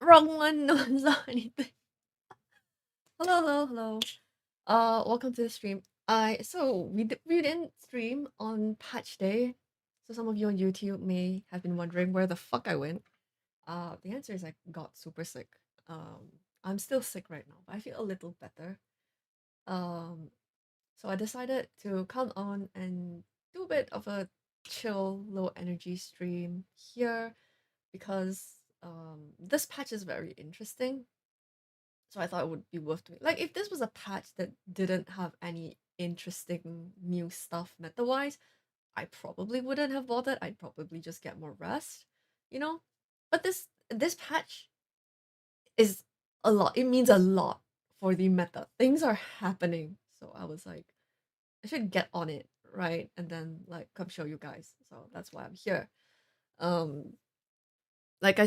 Wrong one. No one saw anything. Hello, hello, hello. Welcome to the stream. We didn't stream on Patch Day, so some of you on YouTube may have been wondering where the fuck I went. The answer is I got super sick. I'm still sick right now, but I feel a little better. Um, so I decided to come on and do a bit of a chill, low energy stream here because this patch is very interesting. So I thought it would be worth doing. Like if this was a patch that didn't have any interesting new stuff meta-wise, I probably wouldn't have bothered. I'd probably just get more rest, you know? But this patch is a lot. It means a lot for the meta. Things are happening. So I was like, I should get on it, right? And then like come show you guys. So that's why I'm here. Um like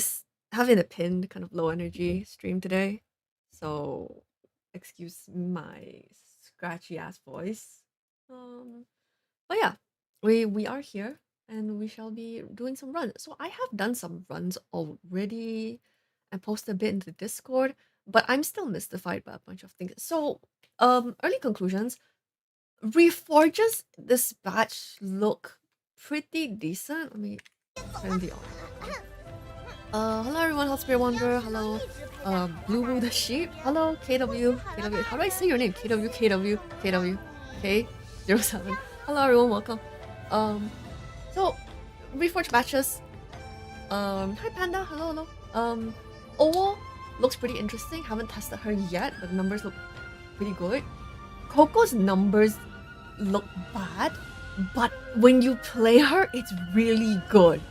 having a pinned kind of low energy stream today. So excuse my scratchy ass voice. Um but yeah, we are here and we shall be doing some runs. So I have done some runs already and posted a bit into Discord, but I'm still mystified by a bunch of things. So early conclusions. Reforges this batch look pretty decent. Let me turn the on. Hello everyone, Hotspire Wanderer, hello, Blue Woo the Sheep, hello, KW, how do I say your name? KW, K07. Hello everyone, welcome. So, Reforged batches, hi Panda, hello. Owo looks pretty interesting, haven't tested her yet, but the numbers look pretty good. Coco's numbers look bad, but when you play her, it's really good.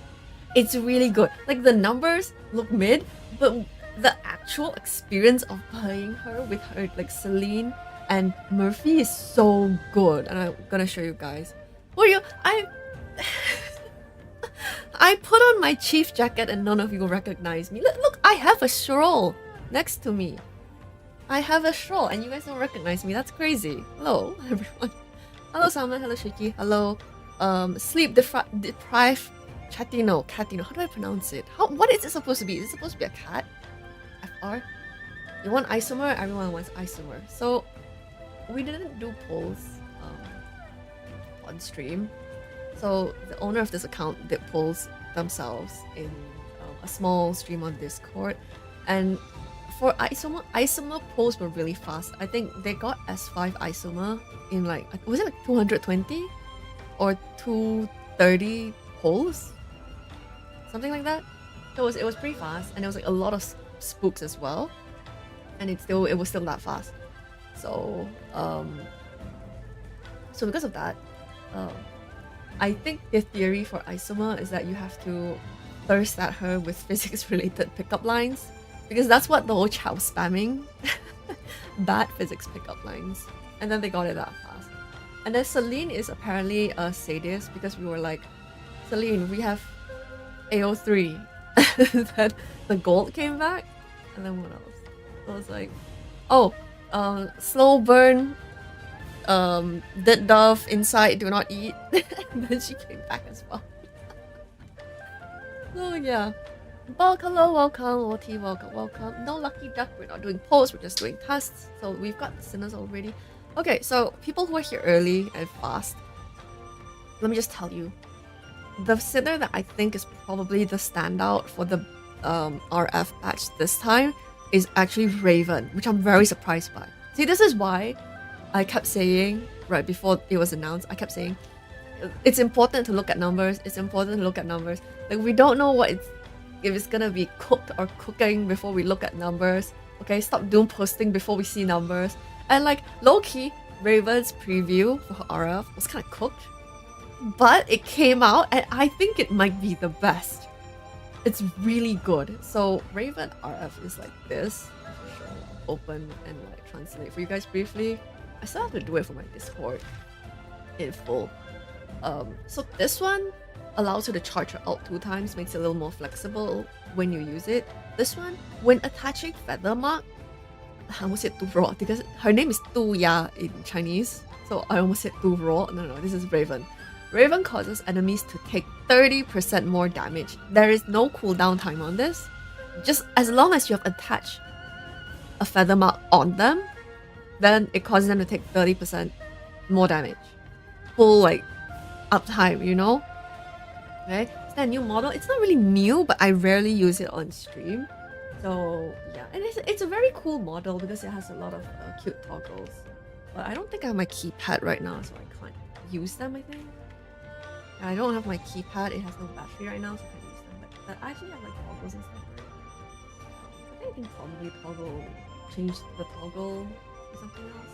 It's really good. Like the numbers look mid, but the actual experience of playing her with her like Celine and Murphy is so good. And I'm gonna show you guys. What are you? I put on my chief jacket and none of you recognize me. Look, I have a stroll next to me. I have a stroll and you guys don't recognize me. That's crazy. Hello, everyone. Hello, Salmon. Hello, Shiki. Hello, sleep deprived Catino. How do I pronounce it? What is it supposed to be? Is it supposed to be a cat? FR? You want Isomer? Everyone wants Isomer. So, we didn't do polls on stream. So, the owner of this account did polls themselves in a small stream on Discord. And for Isomer polls were really fast. I think they got S5 Isomer in like, was it like 220? Or 230 polls? Something like that. So it was pretty fast, and there was like a lot of spooks as well, and it was still that fast. So so because of that, I think the theory for Isomer is that you have to thirst at her with physics-related pickup lines, because that's what the whole chat was spamming. Bad physics pickup lines, and then they got it that fast. And then Celine is apparently a sadist because we were like, Celine, we have AO3. Then the gold came back, and then what else? I was like, oh, slow burn, dead dove inside, do not eat. And then she came back as well. Oh yeah. Bulk, hello, welcome. Loti, welcome. No lucky duck, we're not doing polls, we're just doing tests. So we've got sinners already. Okay, so people who are here early and fast, let me just tell you, the sinner that I think is probably the standout for the RF batch this time is actually Raven, which I'm very surprised by. See, this is why I kept saying, right before it was announced, I kept saying, it's important to look at numbers, Like, we don't know if it's gonna be cooked or cooking before we look at numbers. Okay, stop doom posting before we see numbers. And like, low-key, Raven's preview for her RF was kind of cooked, but it came out and I think it might be the best. It's really good. So Raven RF is like this. Open and like translate for you guys briefly. I still have to do it for my Discord in full. So this one allows you to charge her out 2 times, makes it a little more flexible when you use it. This one, when attaching feather mark, I almost said Tu Raw because her name is Tu Ya in Chinese. So I almost said Tu Raw. No, this is Raven. Raven causes enemies to take 30% more damage. There is no cooldown time on this. Just as long as you have attached a feather mark on them, then it causes them to take 30% more damage. Full like uptime, you know? Okay, is that a new model? It's not really new, but I rarely use it on stream. So yeah, and it's a very cool model because it has a lot of cute toggles. But I don't think I have my keypad right now, so I can't use them, I think. And I don't have my keypad, it has no battery right now, so I can't use them. But I actually have like toggles and stuff. I think I can probably change the toggle to something else.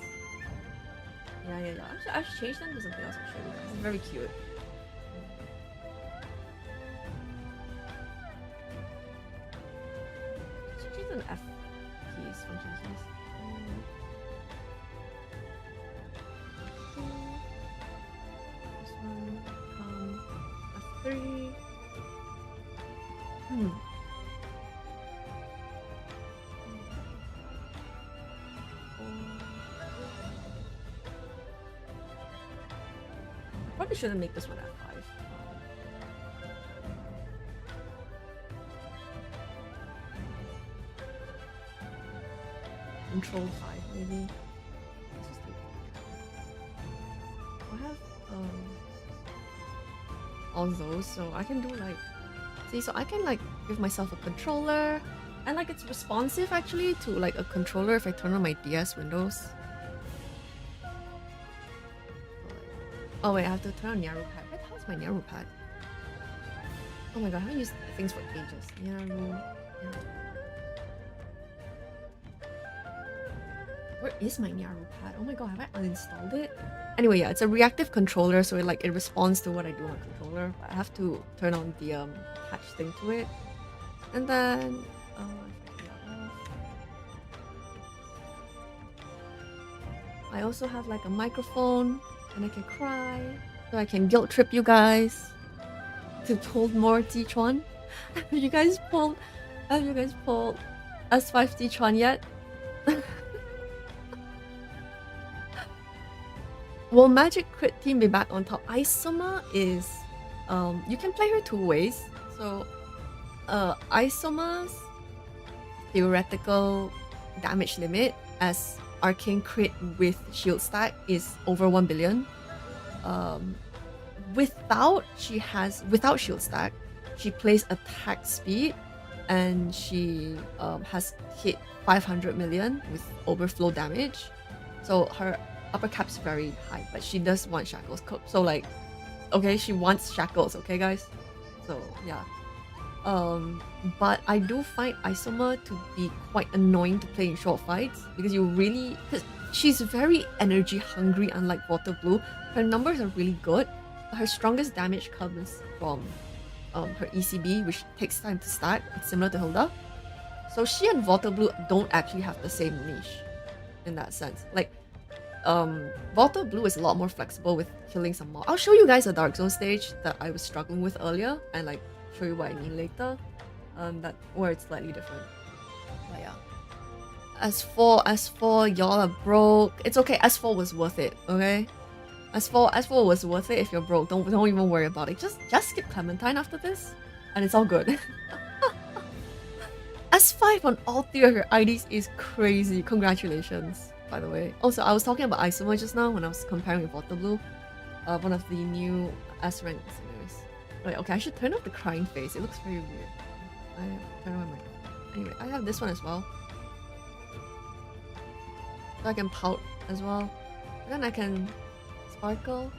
Yeah. I should change them to something else. I'll show you guys. It's very cute. Should change an F keys, function keys. This one, F3. probably shouldn't make this one at 5. Control 5 maybe. Let's just take I have all those, so I can do like, see, so I can like give myself a controller, and like it's responsive actually to like a controller if I turn on my DS windows. Oh wait, I have to turn on Nyaru pad. Where the hell is my Nyaru pad? Oh my god, I haven't used things for ages. Nyaru. Where is my Nyaru pad? Oh my god, have I uninstalled it? Anyway, yeah, it's a reactive controller, so it responds to what I do on a controller. I have to turn on the attach thing to it. And then I also have like a microphone, and I can cry, so I can guilt trip you guys to pull more Zichuan. Have you guys pulled S5 Zichuan yet? Will Magic Crit Team be back on top? Isomer is you can play her 2 ways. So Isomer's theoretical damage limit as Arcane Crit with shield stack is over 1 billion. Without shield stack, she plays attack speed, and she has hit 500 million with overflow damage. So her upper cap's very high, but she does want shackles. So like, okay, she wants shackles, okay guys? So yeah. But I do find Isomer to be quite annoying to play in short fights, because because she's very energy hungry, unlike Water Blue. Her numbers are really good, but her strongest damage comes from her ECB, which takes time to stack. It's similar to Hilda. So she and Water Blue don't actually have the same niche in that sense. Like, Water Blue is a lot more flexible with killing some more. I'll show you guys a Dark Zone stage that I was struggling with earlier, and like show you what I mean later. Where it's slightly different. But yeah. S4, y'all are broke. It's okay. S4 was worth it. Okay. S4 was worth it. If you're broke, don't even worry about it. Just skip Clementine after this, and it's all good. S5 on all 3 of your IDs is crazy. Congratulations, by the way. Also, I was talking about Isomer just now when I was comparing with Water Blue, one of the new S rank singers. Right, okay, I should turn off the crying face. It looks very weird. I turn on my microphone. Anyway, I have this one as well. So I can pout as well. And then I can sparkle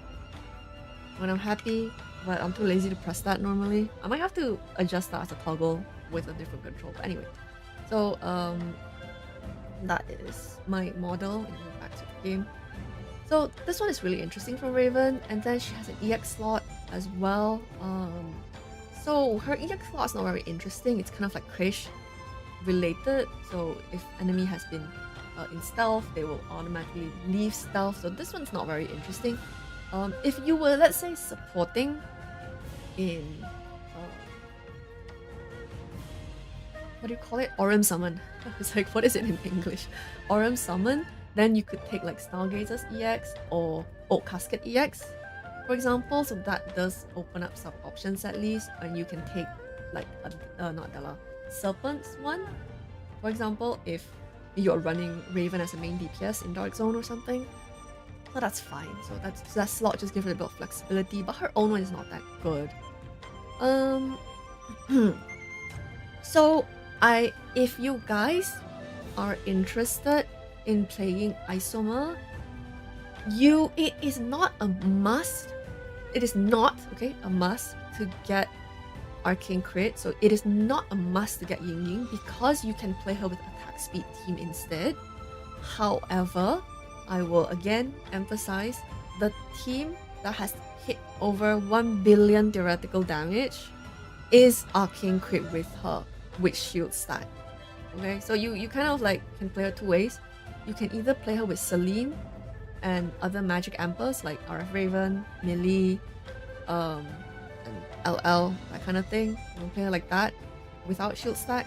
when I'm happy, but I'm too lazy to press that normally. I might have to adjust that as a toggle with a different control. But anyway, so that is my model. And then back to the game. So this one is really interesting for Raven, and then she has an EX slot as well. So her EX slot is not very interesting. It's kind of like Krish related. So if enemy has been in stealth, they will automatically leave stealth. So this one's not very interesting. If you were, let's say, supporting in what do you call it? Aurum Summon. It's like, what is it in English? Aurum Summon. Then you could take like Stargazer's EX or Oak Casket EX, for example. So that does open up some options at least, and you can take like not Della, Serpent's one, for example, if you're running Raven as a main DPS in Dark Zone or something. So that's fine. So that slot just gives it a bit of flexibility, but her own one is not that good. So if you guys are interested in playing Isomer, it is not a must. It is not, okay, a must to get Arcane Crit. So it is not a must to get Ying Ying, because you can play her with attack speed team instead. However, I will again emphasize, the team that has hit over 1 billion theoretical damage is Arcane Crit with her, with shield stack. Okay, so you kind of like can play her 2 ways. You can either play her with Celine and other magic ampers like RF Raven, Millie, and LL, that kind of thing. You can play her like that without shield stack,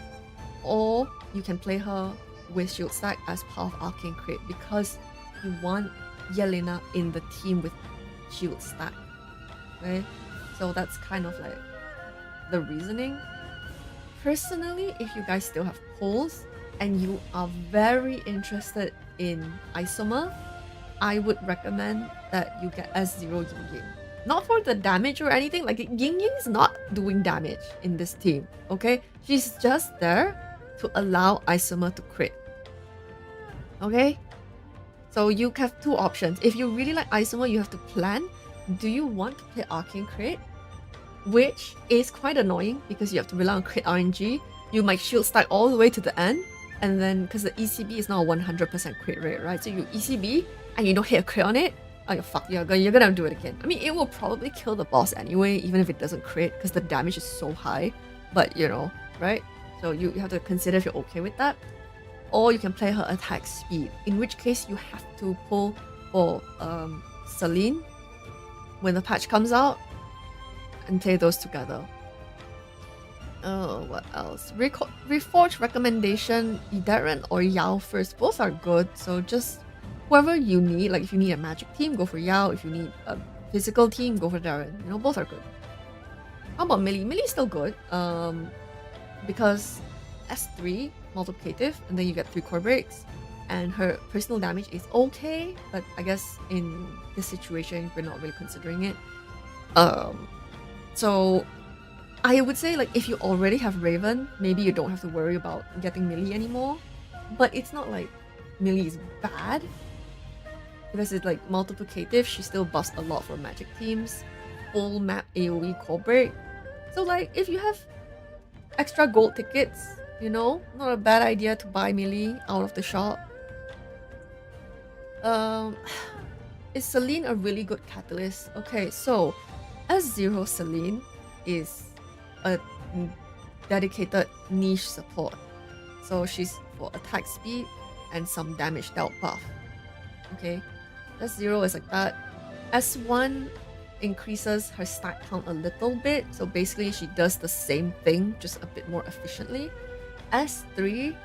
or you can play her with shield stack as part of Arcane Crit, because you want Yelena in the team with shield stack. Okay, so that's kind of like the reasoning. Personally, if you guys still have polls and you are very interested in Isomer, I would recommend that you get S0 Ying Ying. Not for the damage or anything, like Ying Ying's not doing damage in this team, okay? She's just there to allow Isomer to crit. Okay? So you have two options. If you really like Isomer, you have to plan. Do you want to play Arcane Crit? Which is quite annoying because you have to rely on crit RNG. You might shield stack all the way to the end, and then because the ECB is now a 100% crit rate, right? So you ECB and you don't hit a crit on it, oh, you're fucked. You're gonna do it again. I mean, it will probably kill the boss anyway, even if it doesn't crit, because the damage is so high. But you know, right? So you have to consider if you're okay with that. Or you can play her attack speed, in which case you have to pull for Celine when the patch comes out and play those together. Oh, what else? Reforge recommendation, Idaren or Yao first. Both are good, so just whoever you need. Like if you need a magic team, go for Yao. If you need a physical team, go for Darren. You know, both are good. How about Millie? Millie's still good. Because S3 multiplicative, and then you get 3 core breaks, and her personal damage is okay, but I guess in this situation we're not really considering it. So I would say, like, if you already have Raven, maybe you don't have to worry about getting Millie anymore. But it's not like Millie is bad, because it's like multiplicative. She still buffs a lot for magic teams, full map AoE core break. So like if you have extra gold tickets, you know, not a bad idea to buy Millie out of the shop. Is Celine a really good catalyst? Okay, so S0 Celine is a dedicated niche support. So she's for attack speed and some damage dealt buff. Okay, S0 is like that. S1 increases her stack count a little bit, so basically she does the same thing, just a bit more efficiently. S3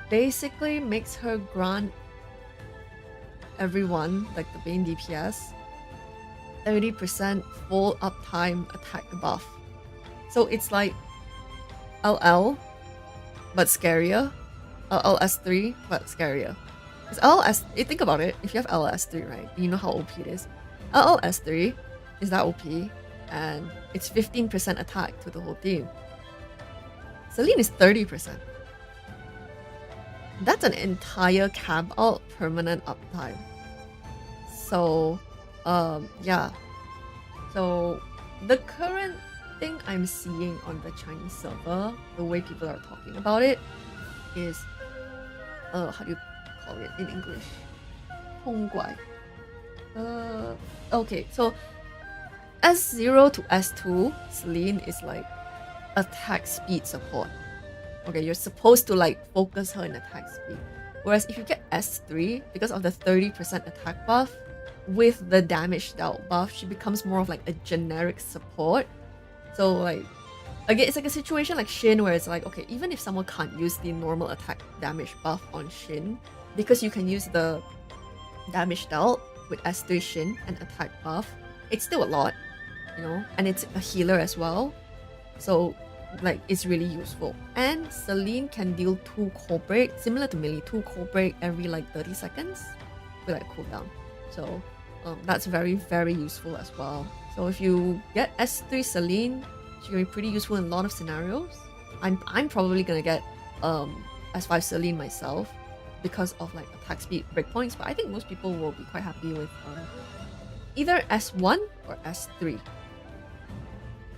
basically makes her grant everyone, like the main DPS, 30% full uptime attack buff. So it's like LL, but scarier. LS3, but scarier. Because LS, think about it, if you have LS3, right, you know how OP it is. LS3 is that OP, and it's 15% attack to the whole team. Celine is 30%. That's an entire cab out permanent uptime. So, yeah. So, the current thing I'm seeing on the Chinese server, the way people are talking about it, is, how do you call it in English? 通怪. Okay, so S0 to S2, Celine is like attack speed support. Okay, you're supposed to like focus her in attack speed. Whereas if you get S3, because of the 30% attack buff, with the damage dealt buff, she becomes more of like a generic support. So like, again, it's like a situation like Shin where it's like, okay, even if someone can't use the normal attack damage buff on Shin, because you can use the damage dealt with S3 Shin and attack buff, it's still a lot, you know, and it's a healer as well. So like it's really useful. And Celine can deal 2 core break, similar to Millie, 2 core break every like 30 seconds with like cooldown. So that's very, very useful as well. So if you get S3 Celine, she's gonna be pretty useful in a lot of scenarios. I'm probably gonna get S5 Celine myself because of like attack speed breakpoints, but I think most people will be quite happy with either S1 or S3.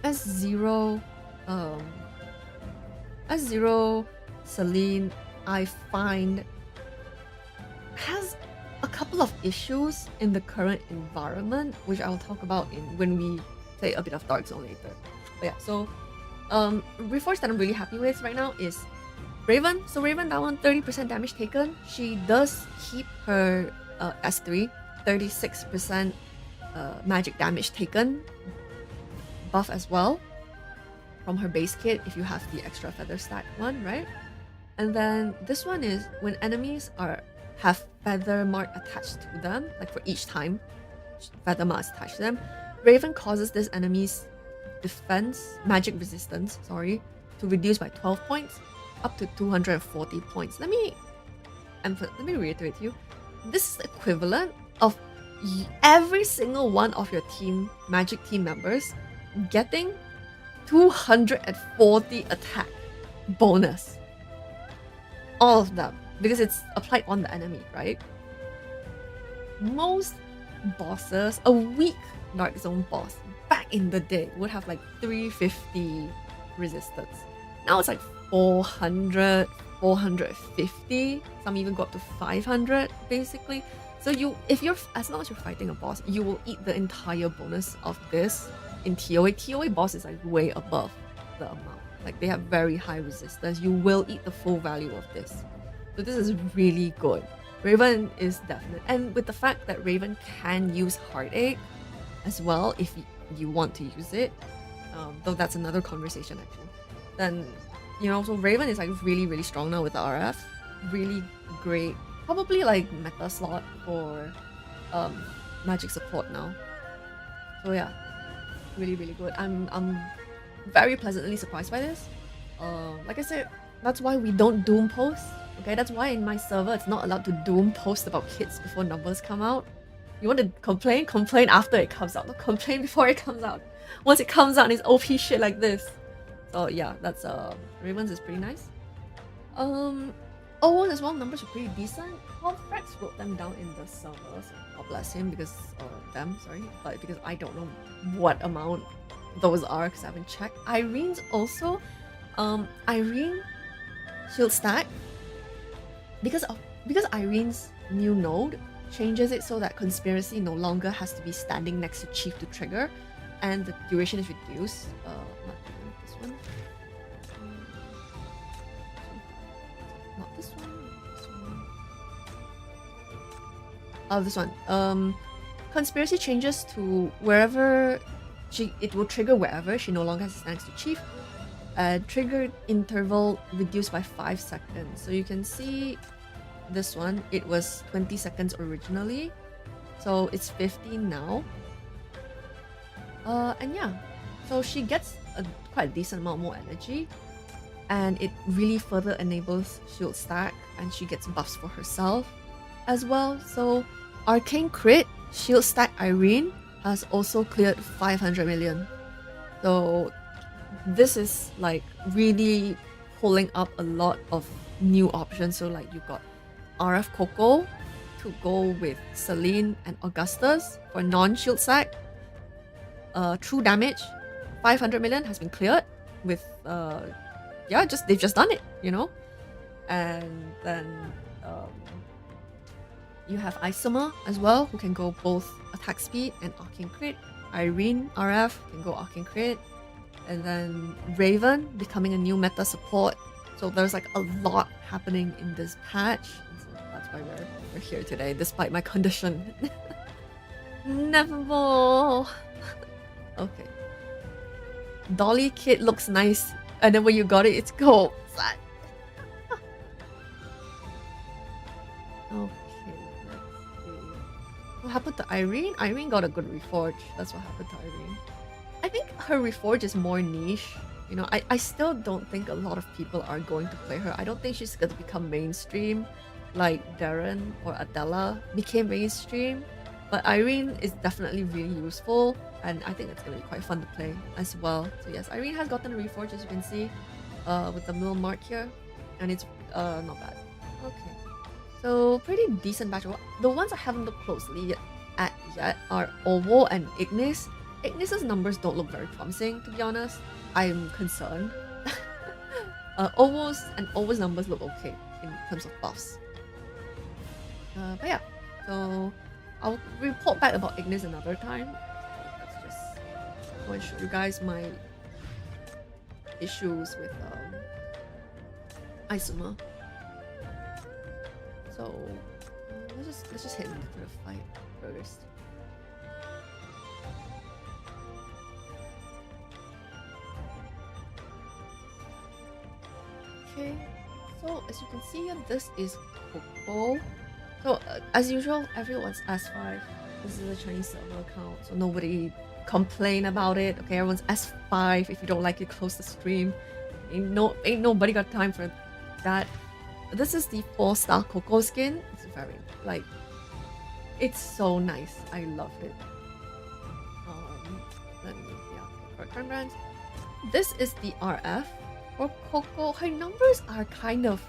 S0 S0 Celine, I find, has a couple of issues in the current environment, which I'll talk about when we play a bit of Dark Zone later. But yeah, so Reforge that I'm really happy with right now is Raven. So Raven, that one 30% damage taken. She does keep her S3 36% magic damage taken buff as well from her base kit if you have the extra feather stack one, right? And then this one is when enemies have feather mark attached to them, like for each time feather mark is attached to them, Raven causes this enemy's magic resistance, to reduce by 12 points up to 240 points. Let me reiterate to you. This is the equivalent of every single one of your magic team members getting 240 attack bonus. All of them, because it's applied on the enemy, right? Most bosses, a weak Dark Zone boss back in the day would have like 350 resistance. Now it's like 400, 450. Some even go up to 500 basically. So as long as you're fighting a boss, you will eat the entire bonus of this in TOA. TOA boss is like way above the amount. Like they have very high resistance. You will eat the full value of this. So this is really good. Raven is definite. And with the fact that Raven can use Heartache as well if you want to use it, though that's another conversation actually, then so Raven is like really, really strong now with the RF. Really great. Probably like meta slot for magic support now. So yeah, really, really good. I'm very pleasantly surprised by this. Like I said, that's why we don't doom post. Okay, that's why in my server it's not allowed to doom post about kids before numbers come out. You want to complain after it comes out. Not complain before it comes out. Once it comes out and it's OP shit like this. So yeah, that's Ravens is pretty nice. Owens as well, numbers are pretty decent. Well, Frex wrote them down in the server, so God bless him because but because I don't know what amount those are because I haven't checked. Irene's also Irene shield stack because Irene's new node changes it so that conspiracy no longer has to be standing next to Chief to trigger, and the duration is reduced. Not this one. This one. Conspiracy changes to wherever it will trigger wherever she no longer has to stand next to Chief. Trigger interval reduced by 5 seconds. So you can see this one, it was 20 seconds originally, so it's 15 now. And yeah, so she gets quite a decent amount more energy, and it really further enables shield stack, and she gets buffs for herself as well. So Arcane Crit shield stack Irene has also cleared 500 million. So this is like really pulling up a lot of new options. So like you've got RF Coco to go with Celine and Augustus for non-shield stack. True damage 500 million has been cleared with they've just done it, and then you have Isomer as well, who can go both attack speed and arcane crit. Irene RF can go arcane crit, and then Raven becoming a new meta support. So there's like a lot happening in this patch. So that's why we're here today, despite my condition. Nevermore. Okay. Dolly kit looks nice, and then when you got it, it's gold. Sad. Okay, let's see. What happened to Irene? Irene got a good Reforge. That's what happened to Irene. I think her Reforge is more niche. I still don't think a lot of people are going to play her. I don't think she's going to become mainstream like Darren or Adela became mainstream. But Irene is definitely really useful, and I think it's going to be quite fun to play as well. So yes, Irene has gotten a Reforge, as you can see, with the middle mark here, and it's not bad. Okay, so pretty decent batch. The ones I haven't looked closely at yet are Ovo and Ignis. Ignis's numbers don't look very promising, to be honest. I'm concerned. Ovo's numbers look okay in terms of buffs. But yeah, so I'll report back about Ignis another time. Let's just go and show you guys my issues with Isomer. So let's just hit into the fight first. Okay, so as you can see here, this is Coco. So as usual, everyone's S5. This is a Chinese server account, so nobody complain about it. Okay, everyone's S5. If you don't like it, close the stream. Ain't nobody got time for that. This is the 4-star Coco skin. It's very like, it's so nice. I loved it. Let me correct brands. This is the RF for Coco. Her numbers are kind of,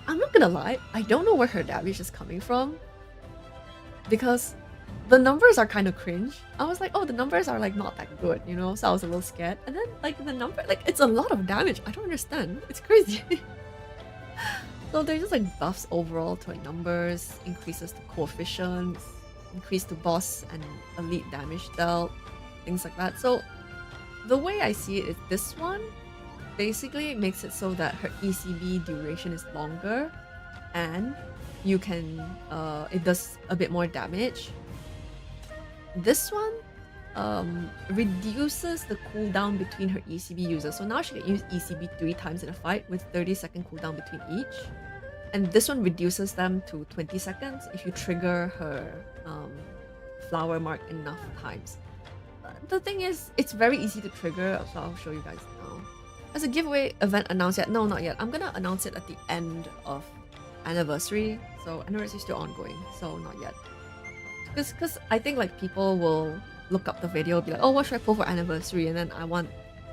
I'm not gonna lie, I don't know where her damage is coming from, because the numbers are kind of cringe. I was like, oh, the numbers are like not that good, you know, so I was a little scared. And then like the number, like it's a lot of damage. I don't understand. It's crazy. So they're just like buffs overall to her numbers, increases the coefficients, increase to boss and elite damage dealt, things like that. So the way I see it is this one basically makes it so that her ECB duration is longer, and you can it does a bit more damage. This one reduces the cooldown between her ECB users. So now she can use ECB 3 times in a fight with 30-second cooldown between each. And this one reduces them to 20 seconds if you trigger her flower mark enough times. The thing is, it's very easy to trigger, so I'll show you guys now. Has a giveaway event announced yet? No, not yet. I'm gonna announce it at the end of anniversary. So anniversary is still ongoing, so not yet. Because I think like people will look up the video, be like, oh, what should I pull for anniversary? And then I want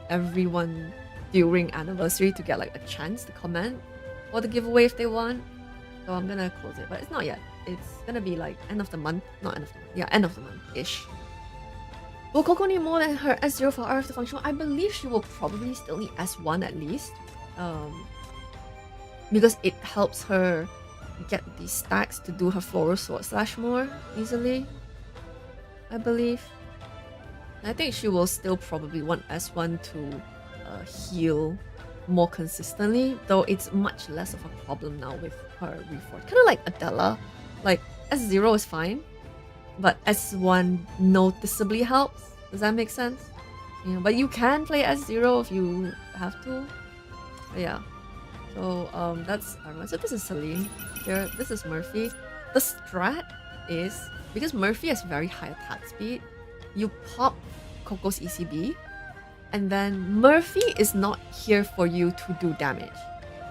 everyone during anniversary to get like a chance to comment for the giveaway if they want. So I'm gonna close it, but it's not yet. It's gonna be like end of the month, not end of the month. Yeah, end of the month-ish. Will Coco need more than her S0 for RF to function? I believe she will probably still need S1 at least. Because it helps her get the stacks to do her floral sword slash more easily, I believe. I think she will still probably want S1 to heal more consistently, though it's much less of a problem now with her Reforge. Kind of like Adela, like S0 is fine, but S1 noticeably helps. Does that make sense? Yeah, but you can play S0 if you have to. But yeah. So that's everyone. So this is Celine. Here, this is Murphy. The strat is, because Murphy has very high attack speed, you pop Coco's ECB, and then Murphy is not here for you to do damage.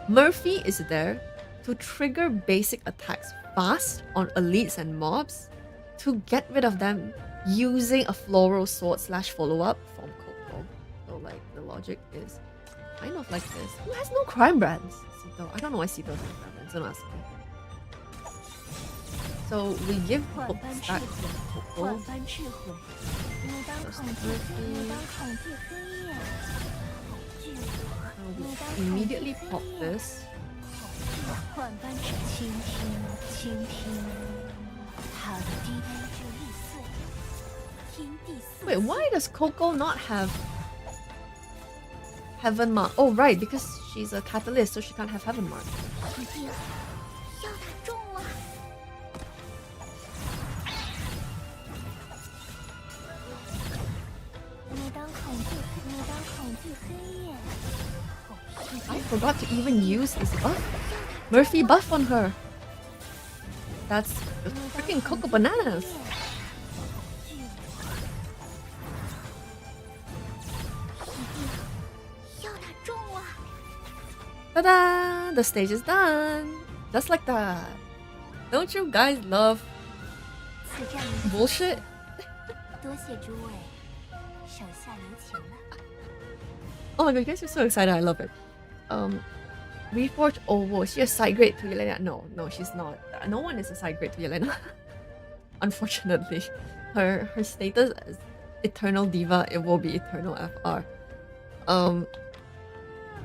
Murphy is there to trigger basic attacks fast on elites and mobs to get rid of them using a floral sword slash follow-up from Coco. So like the logic is kind of like this. Who has no crime brands? Sito. I don't know why Sito has crime brands, don't ask me. So we give Coco stack to Coco. We immediately pop this. Wait, why does Coco not have Heaven Mark? Oh right, because she's a catalyst, so she can't have Heaven Mark. I forgot to even use this buff. Murphy buff on her. That's freaking Coco bananas. Ta-da! The stage is done. Just like that. Don't you guys love bullshit? Oh my god, you guys are so excited. I love it. Reforge Ovo. Is she a side grade to Yelena? No, she's not. No one is a side grade to Yelena. Unfortunately. Her status as Eternal Diva, it will be Eternal FR.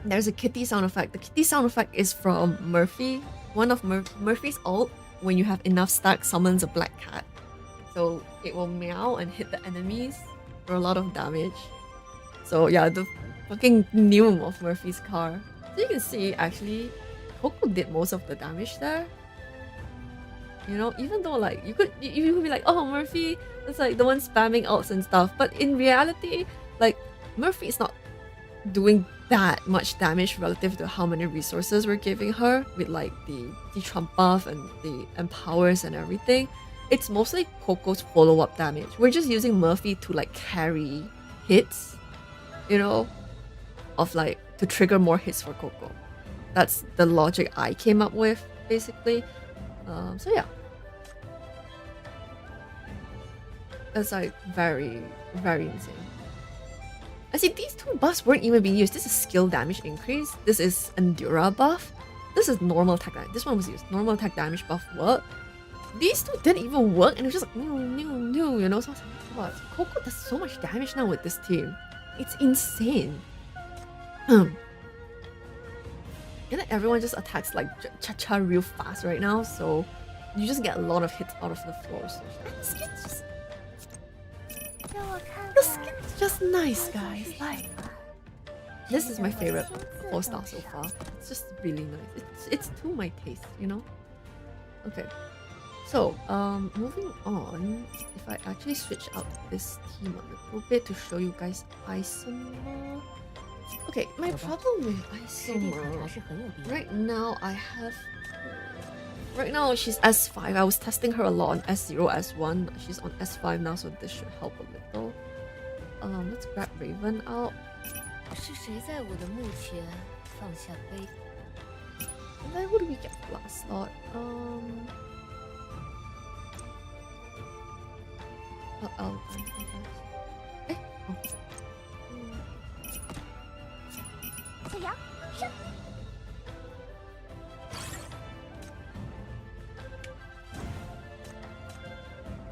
There's a kitty sound effect. The kitty sound effect is from Murphy. One of Murphy's ult, when you have enough stacks, summons a black cat. So it will meow and hit the enemies for a lot of damage. So yeah, the fucking neum of Murphy's car. So you can see, actually, Coco did most of the damage there. You know, even though like you could be like, oh, Murphy is like the one spamming ults and stuff, but in reality, like Murphy is not doing that much damage relative to how many resources we're giving her with like the trump buff and the empowers and everything. it's mostly Coco's follow-up damage. We're just using Murphy to like carry hits, you know, of like to trigger more hits for Coco. That's the logic I came up with, basically. So yeah. That's like very, very insane. I see these two buffs weren't even being used. This is skill damage increase. This is Endura buff. This is normal attack damage. This one was used. Normal attack damage buff worked. These two didn't even work, and it was just like new, you know. So I was like, what? Coco does so much damage now with this team. It's insane. And then everyone just attacks like cha-cha real fast right now, so you just get a lot of hits out of the floor. So the skin's just nice, guys. Like, this is my favorite 4-star so far. It's just really nice. It's to my taste, you know. Okay, so moving on. If I actually switch out this team a little bit to show you guys Isomer. Okay, my problem with Isomer right now, right now she's S5. I was testing her a lot on S0, S1. She's on S5 now, so this should help a little. Let's grab Raven out. And then who do we get last slot?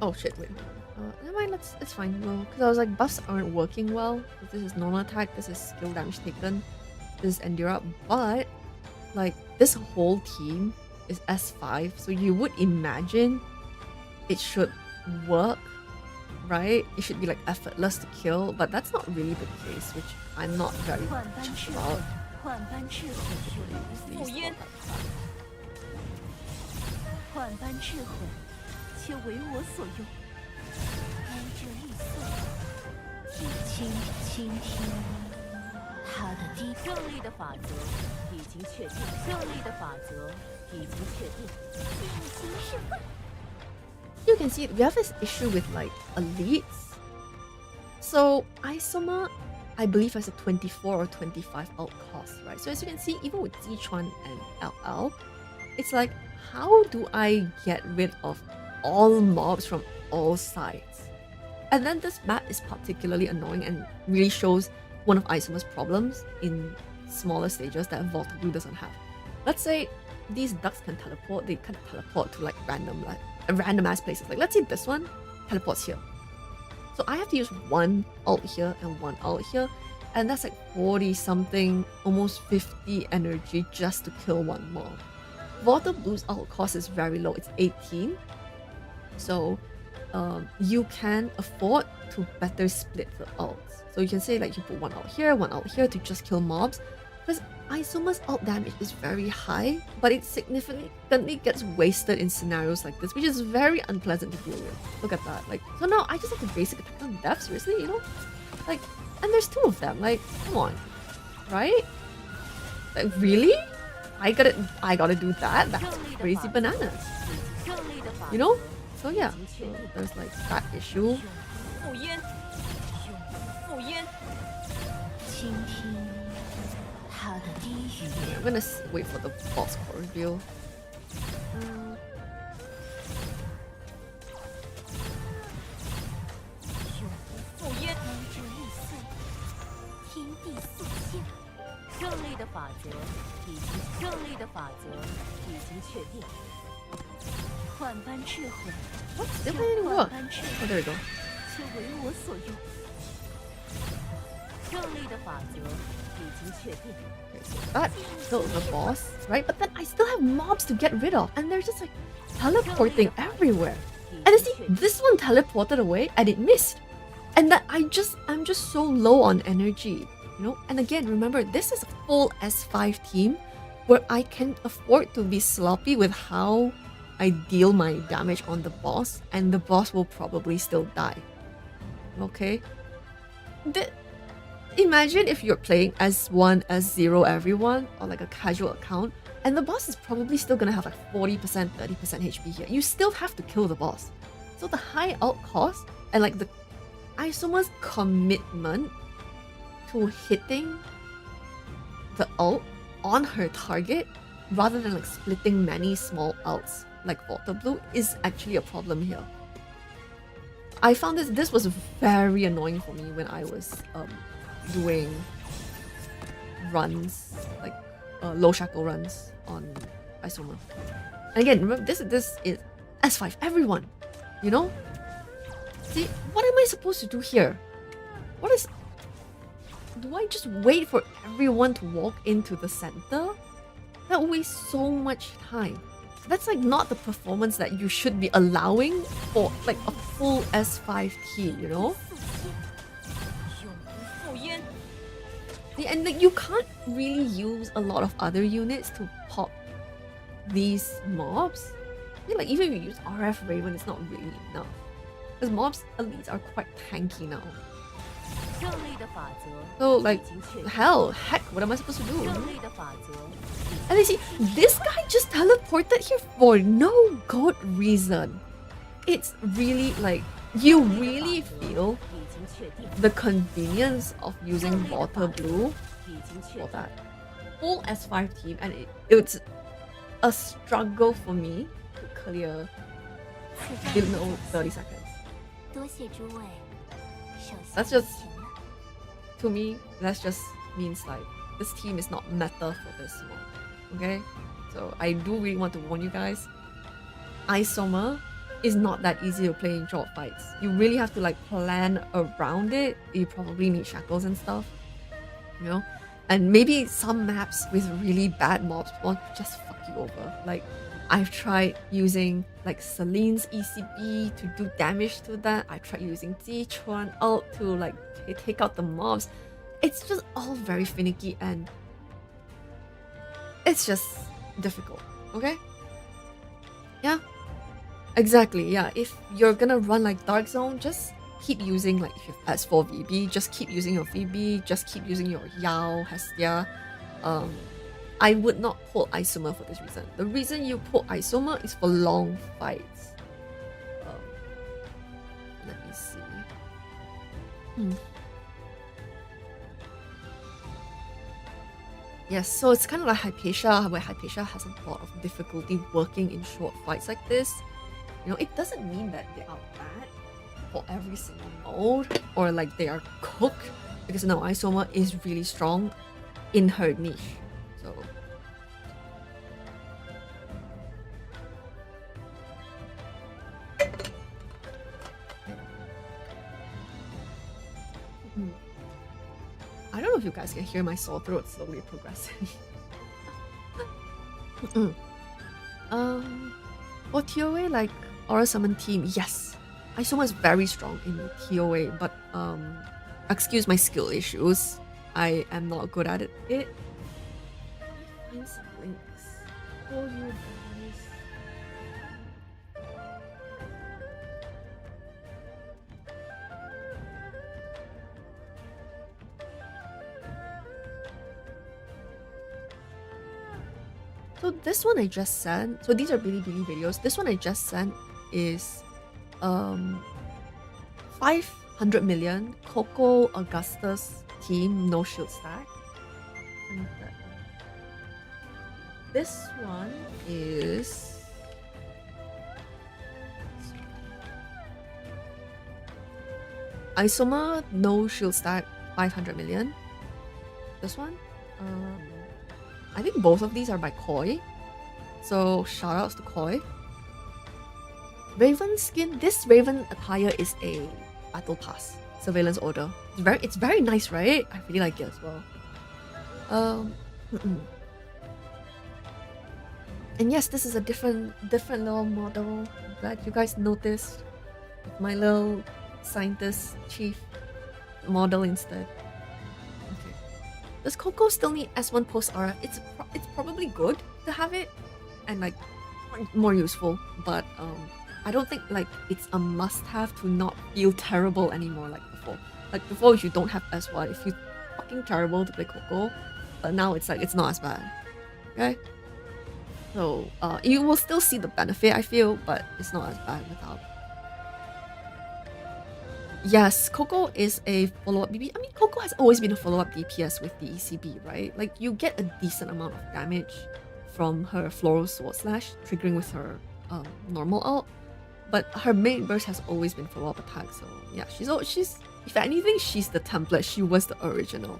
Oh shit, wait. Never mind, it's fine. No, because I was like, buffs aren't working well. This is normal attack, this is skill damage taken, this is Endura, but like this whole team is S5, so you would imagine it should work, right? It should be like effortless to kill, but that's not really the case, which I'm not very chuffed about. You can see we have this issue with like elites. So Isomer, I believe, has a 24 or 25 alt cost, right? So as you can see, even with Zichuan and LL, it's like, how do I get rid of all mobs from all sides? And then this map is particularly annoying and really shows one of Isomer's problems in smaller stages that Volta Blue doesn't have. Let's say these ducks can teleport, they can teleport to like random ass places. Like let's say this one teleports here. So I have to use one ult here and one ult here, and that's like 40 something, almost 50 energy just to kill one mob. Volta Blue's ult cost is very low, it's 18. So you can afford to better split the ults. So you can say like you put one ult here to just kill mobs. Because Isomer's ult damage is very high, but it significantly gets wasted in scenarios like this, which is very unpleasant to deal with. Look at that. Like, so now I just have to basic attack on death, seriously, you know? Like, and there's two of them. Like, come on. Right? Like, really? I gotta do that? That's crazy bananas. You know? So yeah, so there's like that issue. I'm gonna wait for the boss core reveal. What? Still didn't work. Oh, there we go. Okay, so that killed the boss, right? But then I still have mobs to get rid of, and they're just like teleporting everywhere. And you see, this one teleported away and it missed. And that I'm just so low on energy, you know? And again, remember, this is a full S5 team where I can afford to be sloppy with how I deal my damage on the boss, and the boss will probably still die. Okay? Imagine if you're playing S1, S0 everyone, or like a casual account, And the boss is probably still gonna have like 40%, 30% HP here. You still have to kill the boss. So the high ult cost and like the Isomer's commitment to hitting the ult on her target rather than like splitting many small ults like Water Blue is actually a problem here. I found this was very annoying for me when I was doing runs, like low shackle runs on Isomer. And again, remember this is S5, everyone, you know? See, what am I supposed to do here? Do I just wait for everyone to walk into the center? That wastes so much time. That's like not the performance that you should be allowing for like a full S5 team, you know? Yeah, and like you can't really use a lot of other units to pop these mobs. Yeah, like even if you use RF Raven, it's not really enough. Because mobs elites are quite tanky now. So like, heck, what am I supposed to do? And you see, this guy just teleported here for no good reason. It's really like, you really feel the convenience of using Water Blue for that full S5 team, and it's a struggle for me to clear below 30 seconds. That's just, to me, that just means like this team is not meta for this one. Okay, so I do really want to warn you guys, Isomer is not that easy to play in short fights. You really have to like plan around it. You probably need shackles and stuff, you know, and maybe some maps with really bad mobs will just fuck you over. Like I've tried using like Celine's ECB to do damage to that. I tried using Zichuan ult to like take out the mobs. It's just all very finicky and it's just difficult, okay? Yeah, exactly, yeah. If you're gonna run like Dark Zone, just keep using like if you have S4 VB, just keep using your VB, just keep using your Yao, Hestia. I would not pull Isomer for this reason. The reason you pull Isomer is for long fights. Let me see. Yes, so it's kind of like Hypatia, where Hypatia has a lot of difficulty working in short fights like this. You know, it doesn't mean that they are bad for every single mode or like they are cooked, because now Isomer is really strong in her niche. So I don't know if you guys can hear my sore throat slowly progressing. For TOA, like Aura Summon team, yes, Isomer is very strong in TOA, but excuse my skill issues, I am not good at it. Find some links for you guys. So this one I just sent, so these are Bilibili videos. This one I just sent is 500 million Coco Augustus team no shield stack. And this one is Isomer no shield stack 500 million. This one I think both of these are by Koi, so shoutouts to Koi. Raven skin. This Raven attire is a battle pass surveillance order. It's very nice, right? I really like it as well. And yes, this is a different little model. I'm glad you guys noticed. My little scientist chief model instead. Does Coco still need S1 post aura? It's probably good to have it and like more useful, but I don't think like it's a must-have to not feel terrible anymore like before. Like before, if you don't have S1, it feels fucking terrible to play Coco, but now it's like it's not as bad. Okay. So you will still see the benefit, I feel, but it's not as bad without. Yes, Coco is a follow-up BB. I mean, Coco has always been a follow-up DPS with the ECB, right? Like, you get a decent amount of damage from her Floral Sword Slash, triggering with her normal ult. But her main burst has always been follow-up attack, so yeah, she's if anything, she's the template. She was the original.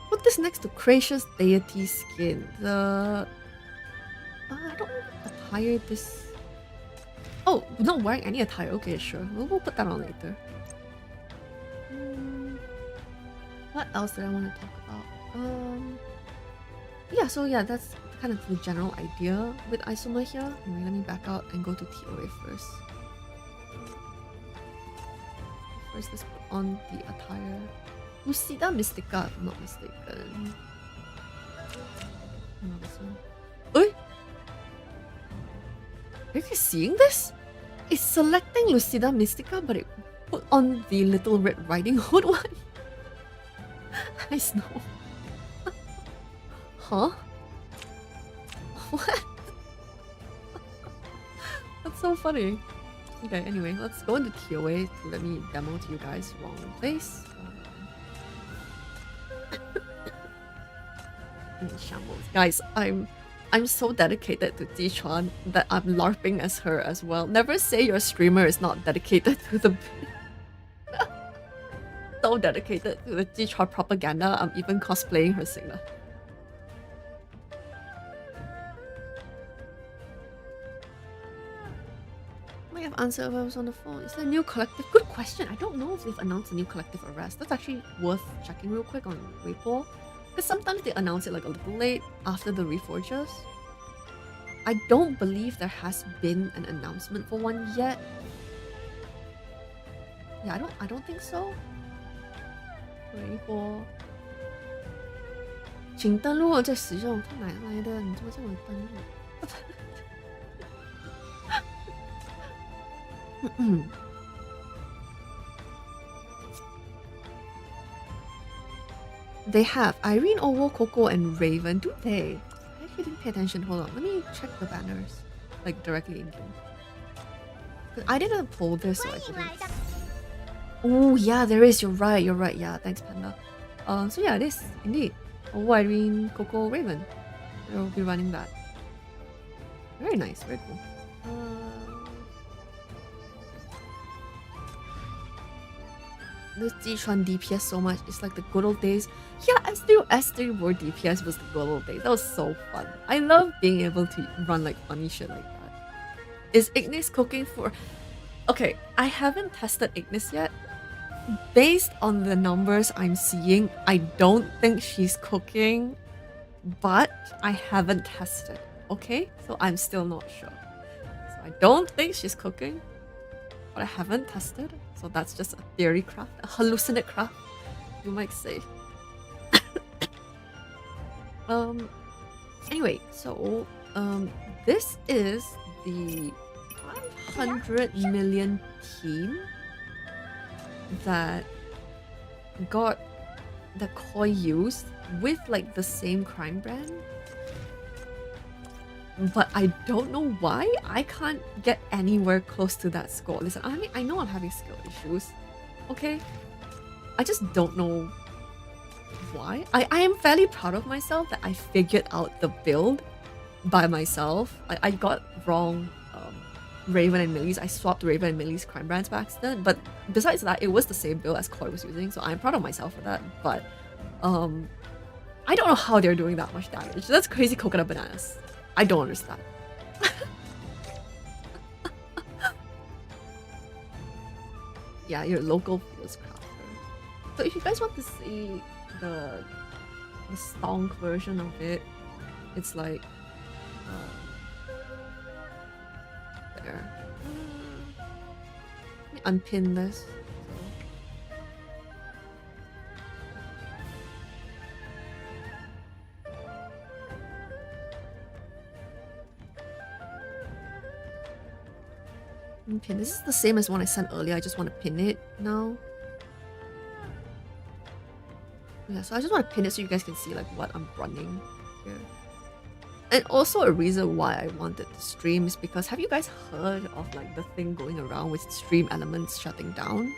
Put this next to Gracious Deity skin. The I don't know what attire this. Oh, not wearing any attire. Okay, sure. We'll put that on later. What else did I want to talk about? Yeah, so yeah, that's kind of the general idea with Isomer here. Anyway, let me back out and go to TOA first. First, let's put on the attire. Lucida Mystica, if I'm not mistaken. No, this one. Oi! Are you guys seeing this? It's selecting Lucida Mystica, but it put on the Little Red Riding Hood one. Nice, no. Huh? What? That's so funny. Okay, anyway, let's go into TOA to let me demo to you guys. Wrong place. Shambles. Guys, I'm so dedicated to Zichuan that I'm LARPing as her as well. Never say your streamer is not dedicated to the so dedicated to the Zichuan propaganda, I'm even cosplaying her singer. Might have answered if I was on the phone. Is there a new collective? Good question. I don't know if they've announced a new collective arrest. That's actually worth checking real quick on Reforge. Because sometimes they announce it like a little late after the Reforges. I don't believe there has been an announcement for one yet. Yeah, I don't think so. Reforge 请登录我在使用，它哪来的？你怎么这么登录？They have Irene, Owo, Coco, and Raven. Do they? I actually didn't pay attention. Hold on, let me check the banners, like directly in game. I didn't pull this, so I didn't. Oh yeah, there is. You're right. You're right. Yeah, thanks, Panda. So yeah, it is indeed. Owo, Irene, Coco, Raven. We'll be running that. Very nice. Very cool. This Zichuan DPS so much. It's like the good old days. Yeah, S3 War DPS was the good old days. That was so fun. I love being able to run like funny shit like that. Is Ignis cooking for... Okay, I haven't tested Ignis yet. Based on the numbers I'm seeing, I don't think she's cooking. But I haven't tested. Okay? So I'm still not sure. So I don't think she's cooking. But I haven't tested. So that's just a theory craft, a hallucinate craft, you might say. Anyway, so this is the 500 million team that got the Koi used with like the same crime brand. But I don't know why I can't get anywhere close to that score. Listen, I mean, I know I'm having skill issues, okay? I just don't know why. I am fairly proud of myself that I figured out the build by myself. I got wrong Raven and Millie's. I swapped Raven and Millie's crime brands by accident. But besides that, it was the same build as Koi was using, so I'm proud of myself for that. But I don't know how they're doing that much damage. That's crazy coconut bananas. I don't understand. Yeah, your local fields crafter. So if you guys want to see the stonk version of it, it's like there. Let me unpin this. Pin. This is the same as one I sent earlier. I just want to pin it now. Yeah, so I just want to pin it so you guys can see like what I'm running here. And also a reason why I wanted to stream is because have you guys heard of like the thing going around with stream elements shutting down?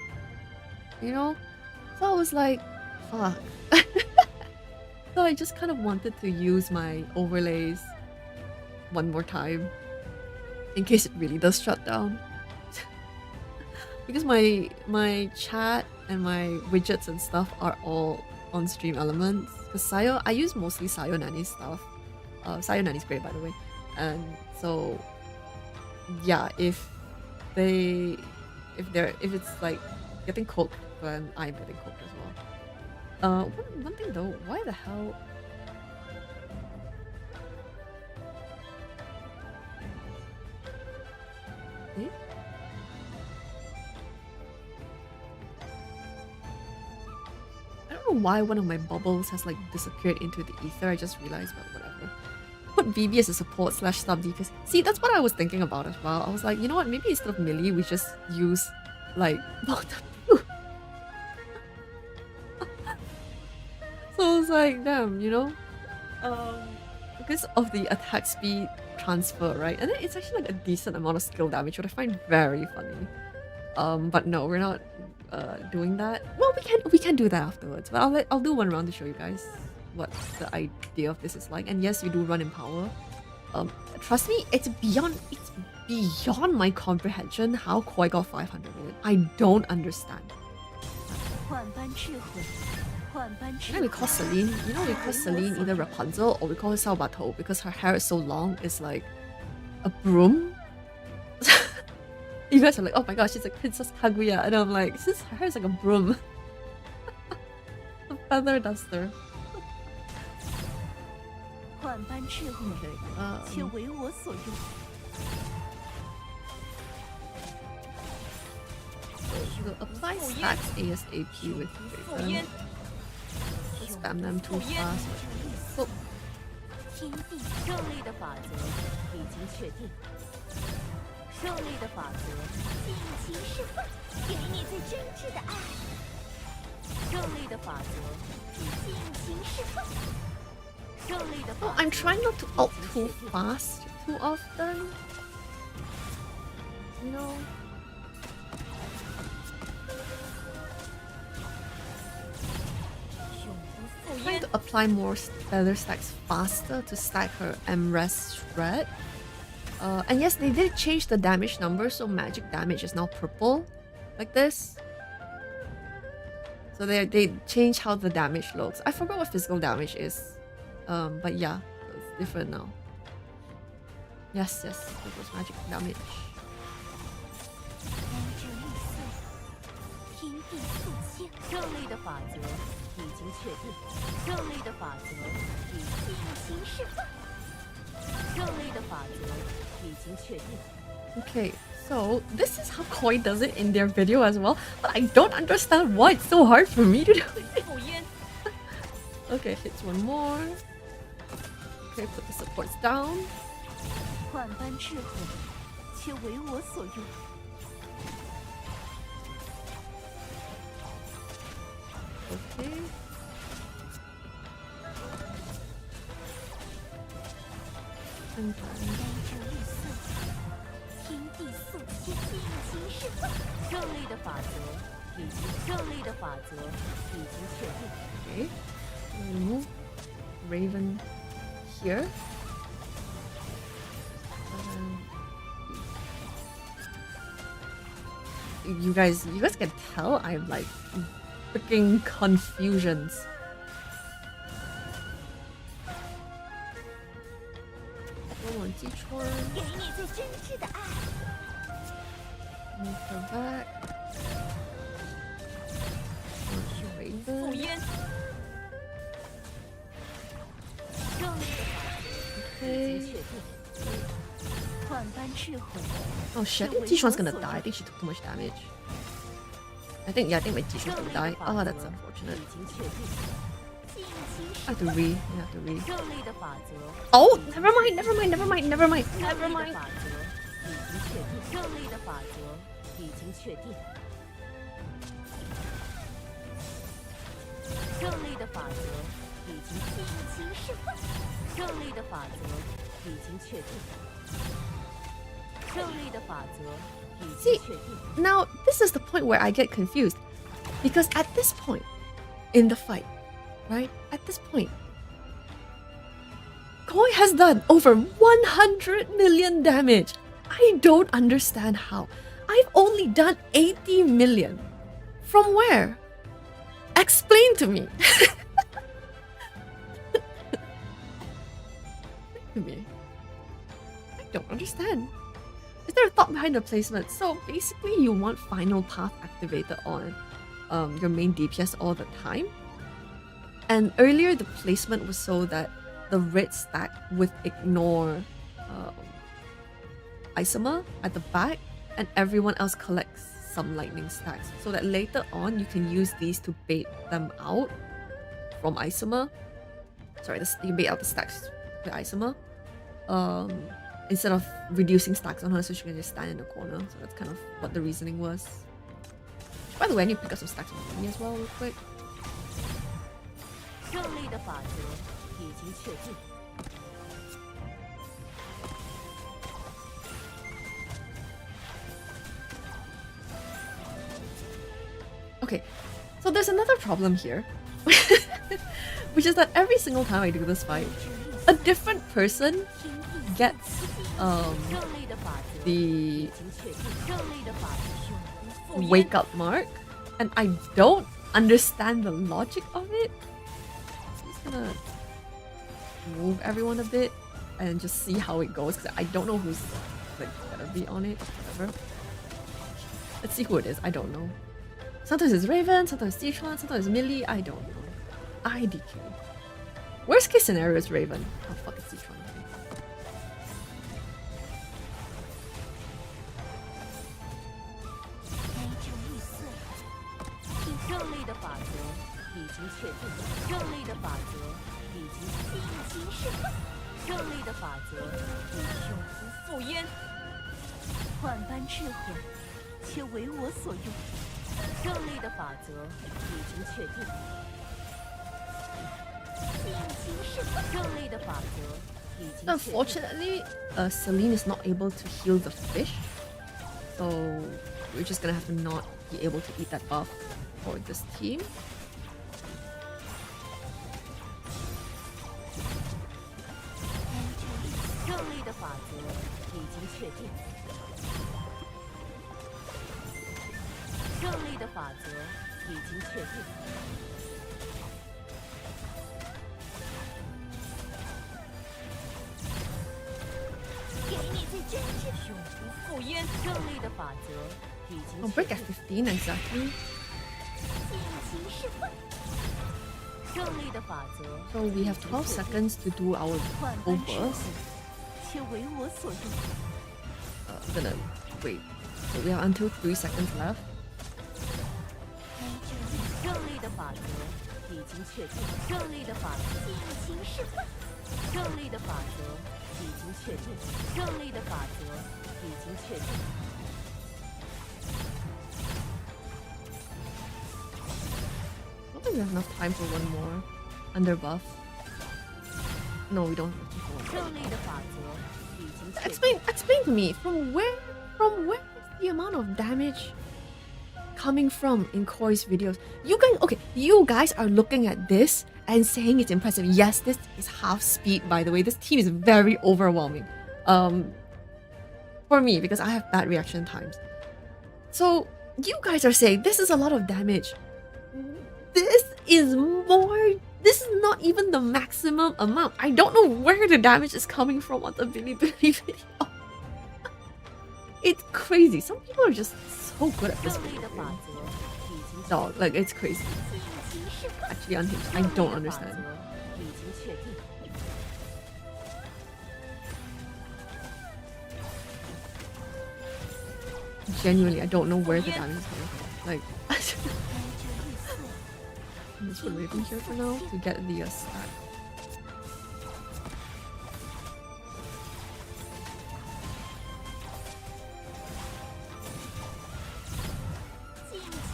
You know? So I was like, fuck. So I just kind of wanted to use my overlays one more time in case it really does shut down. Because my chat and my widgets and stuff are all on stream elements. Because Sayo, I use mostly Sayo Nani's stuff. Sayo Nani's great, by the way. And so, yeah, if it's like getting cooked, then I'm getting cooked as well. One thing though, why the hell? Eh? I don't know why one of my bubbles has like disappeared into the ether. I just realized, but whatever. Put VB as a support / sub DPS. See, that's what I was thinking about as well. I was like, you know what? Maybe instead of melee, we just use like So I was like, damn, you know, because of the attack speed transfer, right? And then it's actually like a decent amount of skill damage, which I find very funny. But no, we're not doing that. Well, we can do that afterwards. But I'll do one round to show you guys what the idea of this is like. And yes, you do run in power. Trust me, it's beyond my comprehension how Koi got 500 million. I don't understand. You know we call Celine either Rapunzel or we call her Salbato because her hair is so long, it's like a broom. You guys are like, oh my gosh, she's like Princess Kaguya, and I'm like, her hair is like a broom. A feather duster. So we'll apply stacks ASAP with Raven. Spam them too fast. Oh. Oh, I'm trying not to ult too fast too often. You know? I'm trying to apply more feather stacks faster to stack her MRES shred. And yes, they did change the damage number, so magic damage is now purple, like this. So they changed how the damage looks. I forgot what physical damage is, but yeah, it's different now. Yes, it was magic damage. Okay, so this is how Koi does it in their video as well, but I don't understand why it's so hard for me to do it. Okay, hits one more. Okay, put the supports down. Okay. And okay. Remove Raven here. You guys can tell I'm like freaking confusions. One each one. Move her back. Raven. Okay. Oh shit, I think Tishuan's gonna die. I think she took too much damage. I think my Tishuan's gonna die. Oh, that's unfortunate. I have to re. Oh, never mind. See, now this is the point where I get confused. Because at this point in the fight, right? At this point, Koi has done over 100 million damage. I don't understand how. I've only done 80 million. From where? Explain to me. Explain to me. I don't understand. Is there a thought behind the placement? So basically you want final path activated on your main DPS all the time. And earlier the placement was so that the red stack would ignore Isomer at the back and everyone else collects some lightning stacks. So that later on you can use these to bait them out from Isomer. Sorry, you bait out the stacks with Isomer. Instead of reducing stacks on her so she can just stand in the corner. So that's kind of what the reasoning was. By the way, I need to pick up some stacks on me as well real quick. Okay, so there's another problem here. Which is that every single time I do this fight, a different person gets the wake up mark, and I don't understand the logic of it. So I'm just gonna move everyone a bit and just see how it goes because I don't know who's like gonna be on it. Whatever. Let's see who it is. I don't know. Sometimes it's Raven, sometimes it's Celine, sometimes it's Millie. I don't know. IDK. Worst case scenario is Raven. Oh fuck, it's Celine. Unfortunately, Celine is not able to heal the fish, so we're just gonna have to not be able to eat that buff for this team. I'll break at 15 exactly. So we have 12 seconds to do our full burst. I'm gonna wait. So we have until 3 seconds left. I don't think we have enough time for one more under buff. No, we don't have to go. Explain to me, from where is the amount of damage coming from in Koi's videos? You guys are looking at this and saying it's impressive. Yes, this is half speed, by the way. This team is very overwhelming. For me, because I have bad reaction times. So you guys are saying this is a lot of damage. This is this is not even the maximum amount. I don't know where the damage is coming from on the Billy video. It's crazy. Some people are just so good at this video. Dog, like it's crazy. Actually unhinged. I don't understand. Genuinely, I don't know where the damage is coming from. Like, I'm just Raven here for now to get the stack.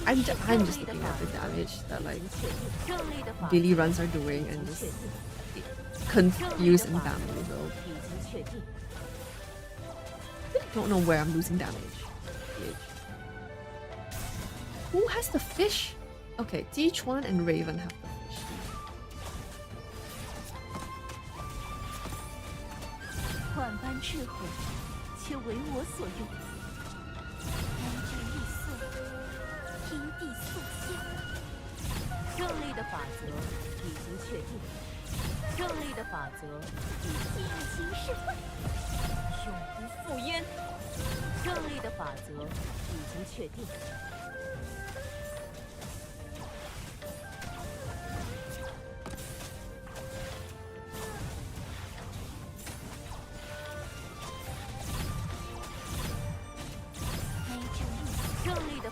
I'm just looking at the damage that like daily runs are doing and just confused and bamboozled. I don't know where I'm losing damage. Who has the fish? Okay, Jichuan and Raven have the fish. 万般智慧，却为我所用。安居易碎，天地素现。胜利的法则已经确定，胜利的法则已尽情释放，永不复焉。胜利的法则已经确定。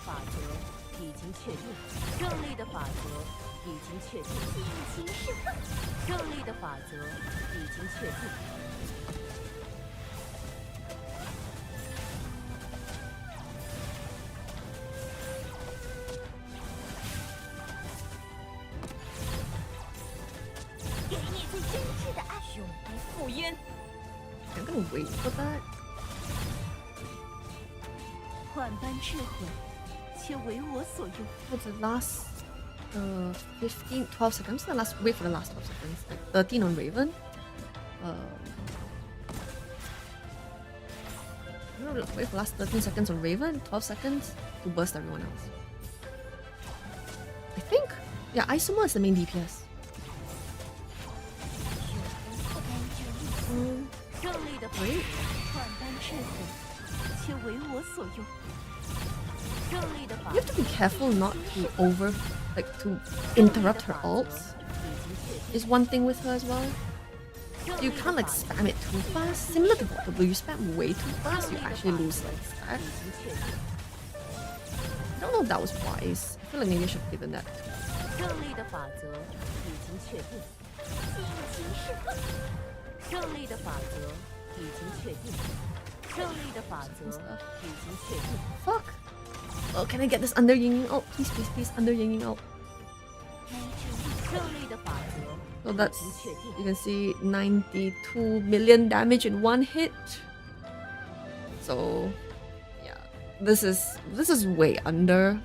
法则已经确定，胜利的法则已经确定，尽情释放。胜利的法则已经确定。给你最真挚的爱，永不复焉。I'm gonna wait for that. 万般智慧。 For the last 12 seconds. Wait for the last 12 seconds. Like 13 on Raven. Wait for the last 13 seconds on Raven. 12 seconds to burst everyone else. I think. Yeah, Isomer is the main DPS. Wait. You have to be careful not to to interrupt her ults. Is one thing with her as well. You can't like spam it too fast. Similar to Water Blue, you spam way too fast, you actually lose like stack. I don't know if that was wise. I feel like maybe I should have given that. Fuck. Oh, can I get this under Yinging ult? Please, please, please, under Yinging ult. So that's, you can see 92 million damage in one hit. So yeah, this is way under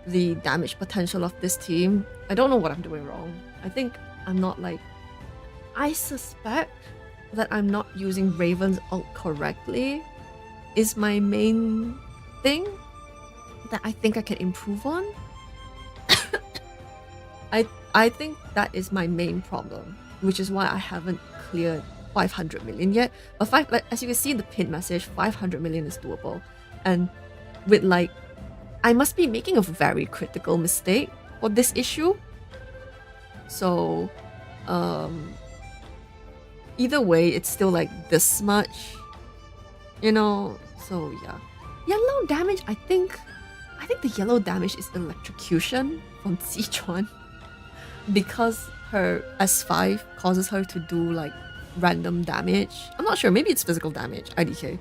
the damage potential of this team. I don't know what I'm doing wrong. I think I'm not like, I suspect that I'm not using Raven's ult correctly is my main thing that I think I can improve on. I think that is my main problem, which is why I haven't cleared 500 million yet. But as you can see in the pinned message, 500 million is doable. And with like, I must be making a very critical mistake for this issue. So, either way, it's still like this much, you know. So yeah, yellow damage. I think the yellow damage is electrocution from Sichuan because her S5 causes her to do like random damage. I'm not sure. Maybe it's physical damage, IDK,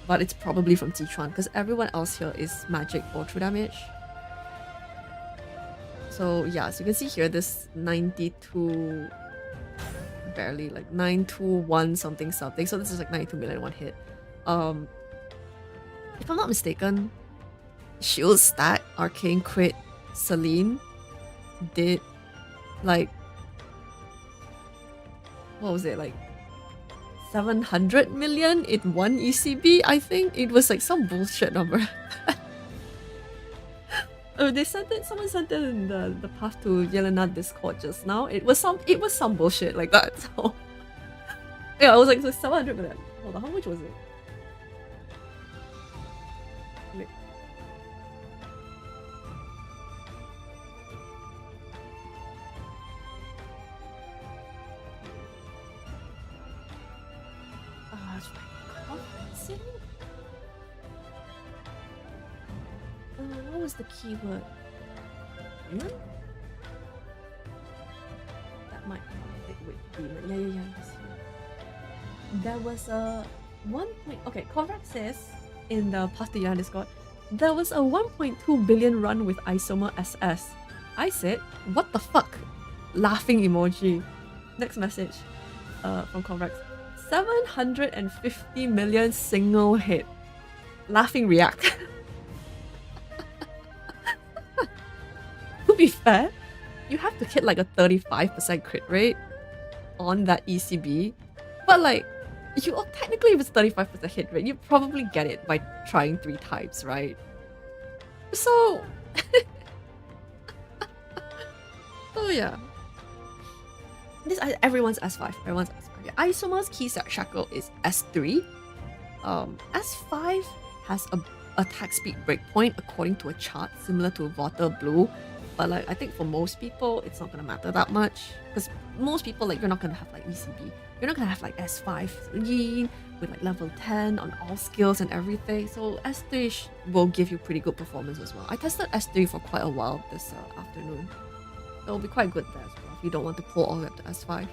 but it's probably from Sichuan because everyone else here is magic or true damage. So yeah, so you can see here this 92. Barely like 921 something something, so this is like 92 million one hit. If I'm not mistaken, shield stat arcane crit Celine did like, what was it, like 700 million in one ECB. I think it was like some bullshit number. They sent it. Someone sent it in the path to Yelena Discord just now. It was some bullshit like that. So yeah, it was like 700 million. Hold on, how much was it? Wait. It's Convacation? What was the keyword? Demon? That might wait, demon. Yeah. There was a 1 point. Okay, Kovac says in the Path to Yelena Discord, there was a 1.2 billion run with Isomer SS. I said, what the fuck? Laughing emoji. Next message from Convex. 750 million single hit. Laughing react. To be fair, you have to hit like a 35% crit rate on that ECB. But like, technically if it's 35% hit rate, you probably get it by trying 3 times, right? So... so yeah. This everyone's S5. Everyone's S5. Yeah. Isomer's key shackle is S3. S5 has a attack speed breakpoint according to a chart similar to water blue. But like I think for most people it's not gonna matter that much. Because most people, like, you're not gonna have like ECB. You're not gonna have like S5 Celine with like level 10 on all skills and everything. So S3 will give you pretty good performance as well. I tested S3 for quite a while this afternoon. So it'll be quite good there as well if you don't want to pull all the way up to S5.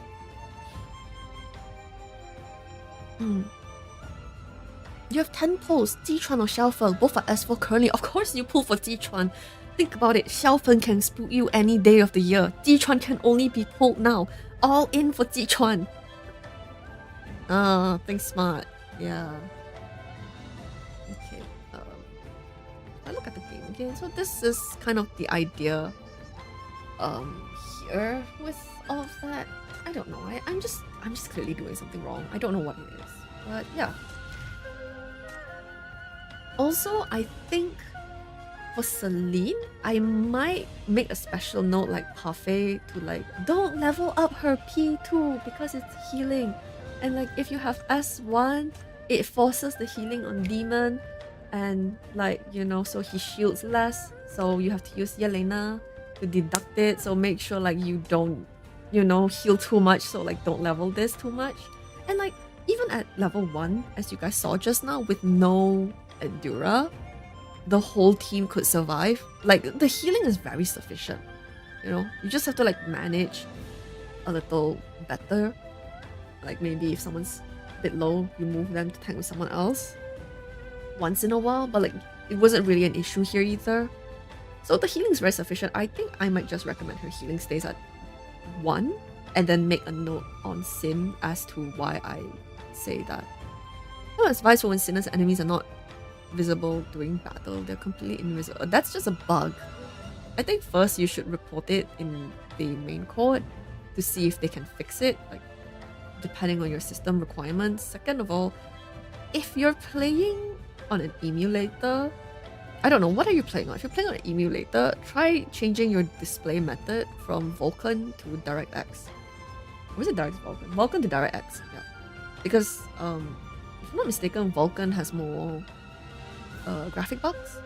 You have 10 pulls, Zichuan or Xiaofen, both are S4 currently. Of course you pull for Zichuan. Think about it, Xiaofen can spook you any day of the year. Zichuan can only be pulled now. All in for Zichuan. Think smart. Yeah. Okay. I look at the game again. So this is kind of the idea here with all of that. I don't know. I'm just clearly doing something wrong. I don't know what it is. But yeah. Also, I think for Celine, I might make a special note like Parfait to like, don't level up her P2 because it's healing. And like if you have S1, it forces the healing on Demon and like, you know, so he shields less. So you have to use Yelena to deduct it. So make sure like you don't, you know, heal too much. So like don't level this too much. And like even at level 1, as you guys saw just now, with no Endura, the whole team could survive. Like the healing is very sufficient. You know, you just have to like manage a little better. Like maybe if someone's a bit low, you move them to tank with someone else once in a while, but like it wasn't really an issue here either. So the healing is very sufficient. I think I might just recommend her healing stays at 1 and then make a note on Sim as to why I say that. No advice for when Sinner's enemies are not visible during battle, they're completely invisible. That's just a bug. I think first you should report it in the main code to see if they can fix it, like depending on your system requirements. Second of all, if you're playing on an emulator, I don't know, what are you playing on? If you're playing on an emulator, try changing your display method from Vulkan to DirectX. Or is it DirectX Vulkan? Vulkan to DirectX, yeah. Because, if I'm not mistaken, Vulkan has more graphic bugs,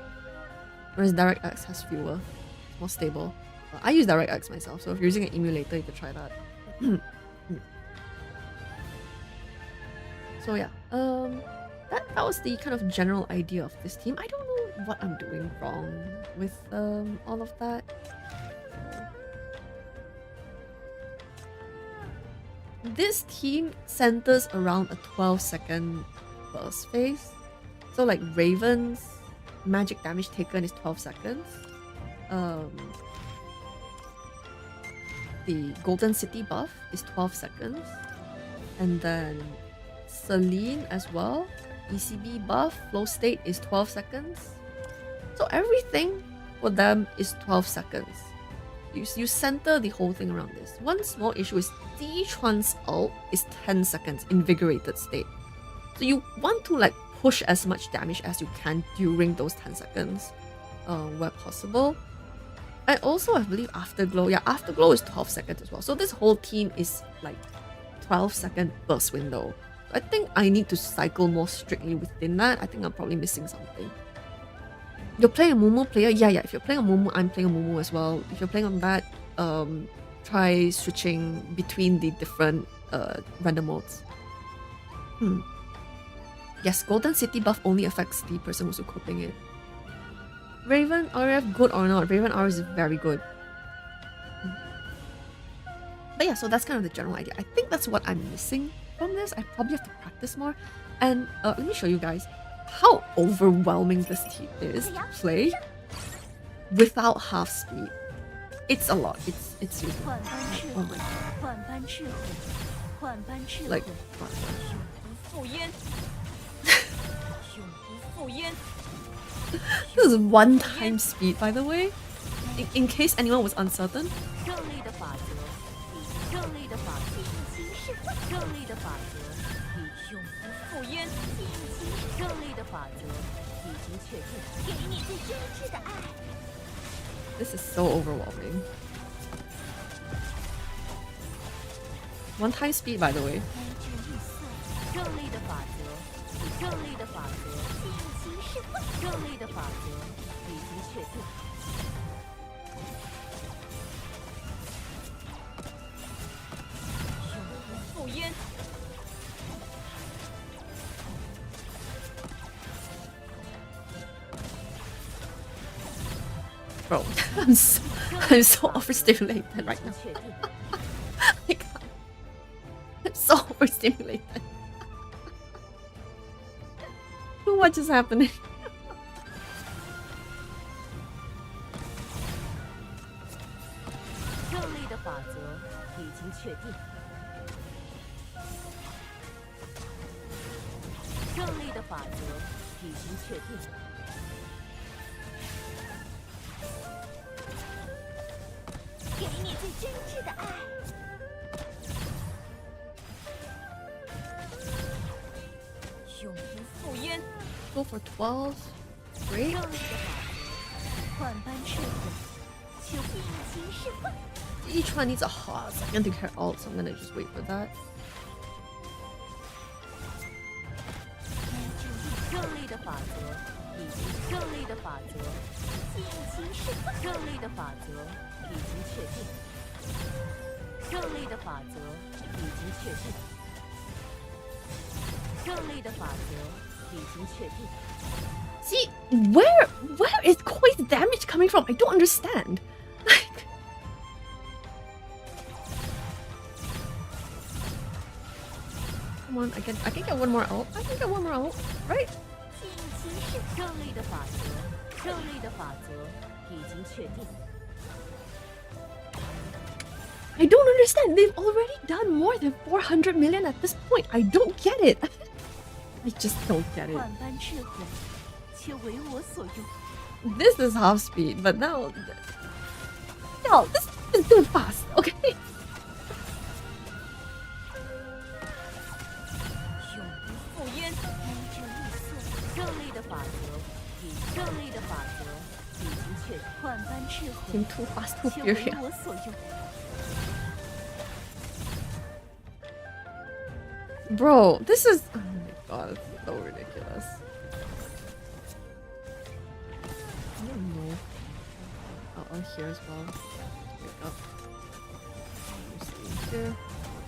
whereas DirectX has fewer, more stable. I use DirectX myself, so if you're using an emulator, you could try that. So yeah, that was the kind of general idea of this team. I don't know what I'm doing wrong with all of that. This team centers around a 12-second burst phase. So like Raven's magic damage taken is 12 seconds. The Golden City buff is 12 seconds. And then Celine as well, ECB buff, flow state is 12 seconds. So everything for them is 12 seconds. You center the whole thing around this. One small issue is Zichuan's ult is 10 seconds, invigorated state. So you want to like push as much damage as you can during those 10 seconds where possible. And also I believe Afterglow, yeah, Afterglow is 12 seconds as well. So this whole team is like 12-second burst window. I think I need to cycle more strictly within that. I think I'm probably missing something. You're playing a Mumu player? Yeah, if you're playing a Mumu, I'm playing a Mumu as well. If you're playing on that, try switching between the different random modes. Yes, Golden City buff only affects the person who's equipping it. Raven RF, good or not? Raven RF is very good. But yeah, so that's kind of the general idea. I think that's what I'm missing from this. I probably have to practice more. And let me show you guys. how overwhelming this team is to play without half speed. It's a lot. It's seriously. Oh my god. Like, this is 1 time speed, by the way. In case anyone was uncertain. This is so overwhelming. 1 time speed, by the way. Bro, I'm so overstimulated right now. Like, I'm so overstimulated. What is happening? Go for 12. Great. Each one needs a hot second to carry ult, so I'm gonna just wait for that. See, where is Koi's damage coming from? I don't understand. Like, come on, I can get one more ult. I can get one more ult, right? I don't understand. They've already done more than 400 million at this point. I don't get it. I just don't get it. This is half speed, but now... No, this is too fast, okay? Team too fast, too furious. Bro, this is... Oh my god, it's so ridiculous. I don't know. I'll here as well. Wake up. Here.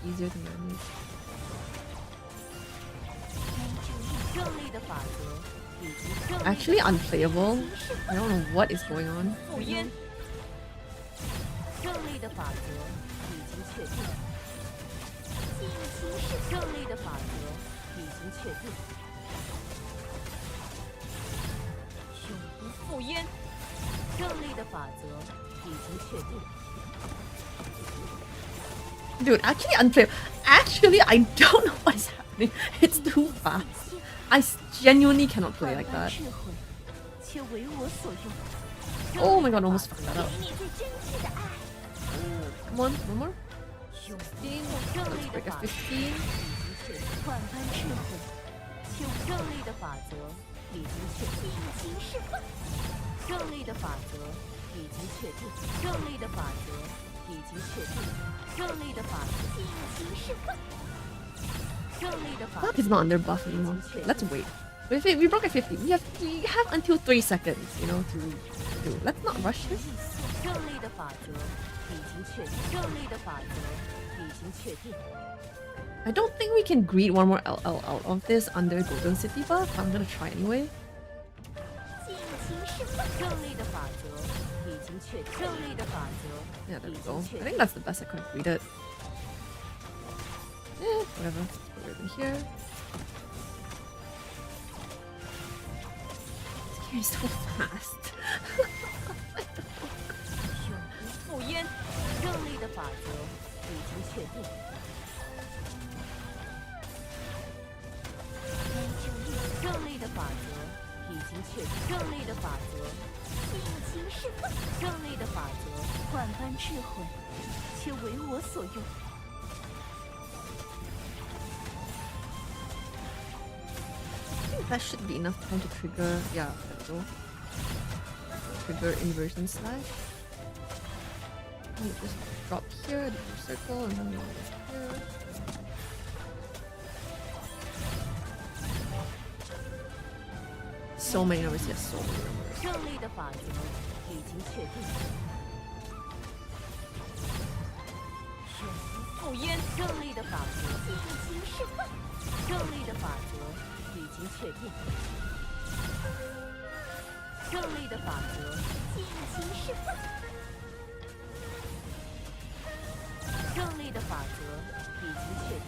Easier to manage. Actually unplayable. I don't know what is going on. Dude, actually unplayable. Actually, I don't know what is happening. It's too fast. I genuinely cannot play like that. Oh my god, almost fucked that up. Come on, one more. 16. Let's break a 15. Fuck is not under buff anymore. Okay, let's wait. We broke at 50. We have until 3 seconds, you know, to do. Let's not rush this. I don't think we can greet one more LL out of this under Golden City buff. I'm gonna try anyway. Yeah, there we go. I think that's the best I could have greeted. Whatever. Let's put it in here. You're so fast. 永不复焉，胜利的法则已经确定。胜利的法则已经确定。胜利的法则，尽情释放。胜利的法则，万般智慧，却为我所用。 That should be enough time to trigger, yeah, let's go. Trigger inversion slash. You just drop here, do your circle, and then you here. So many numbers, yes, so many numbers. 胜利的法则已经确定。永不复焉，胜利的法则尽情释放。胜利的法则已经确定。胜利的法则尽情释放。胜利的法则已经确定。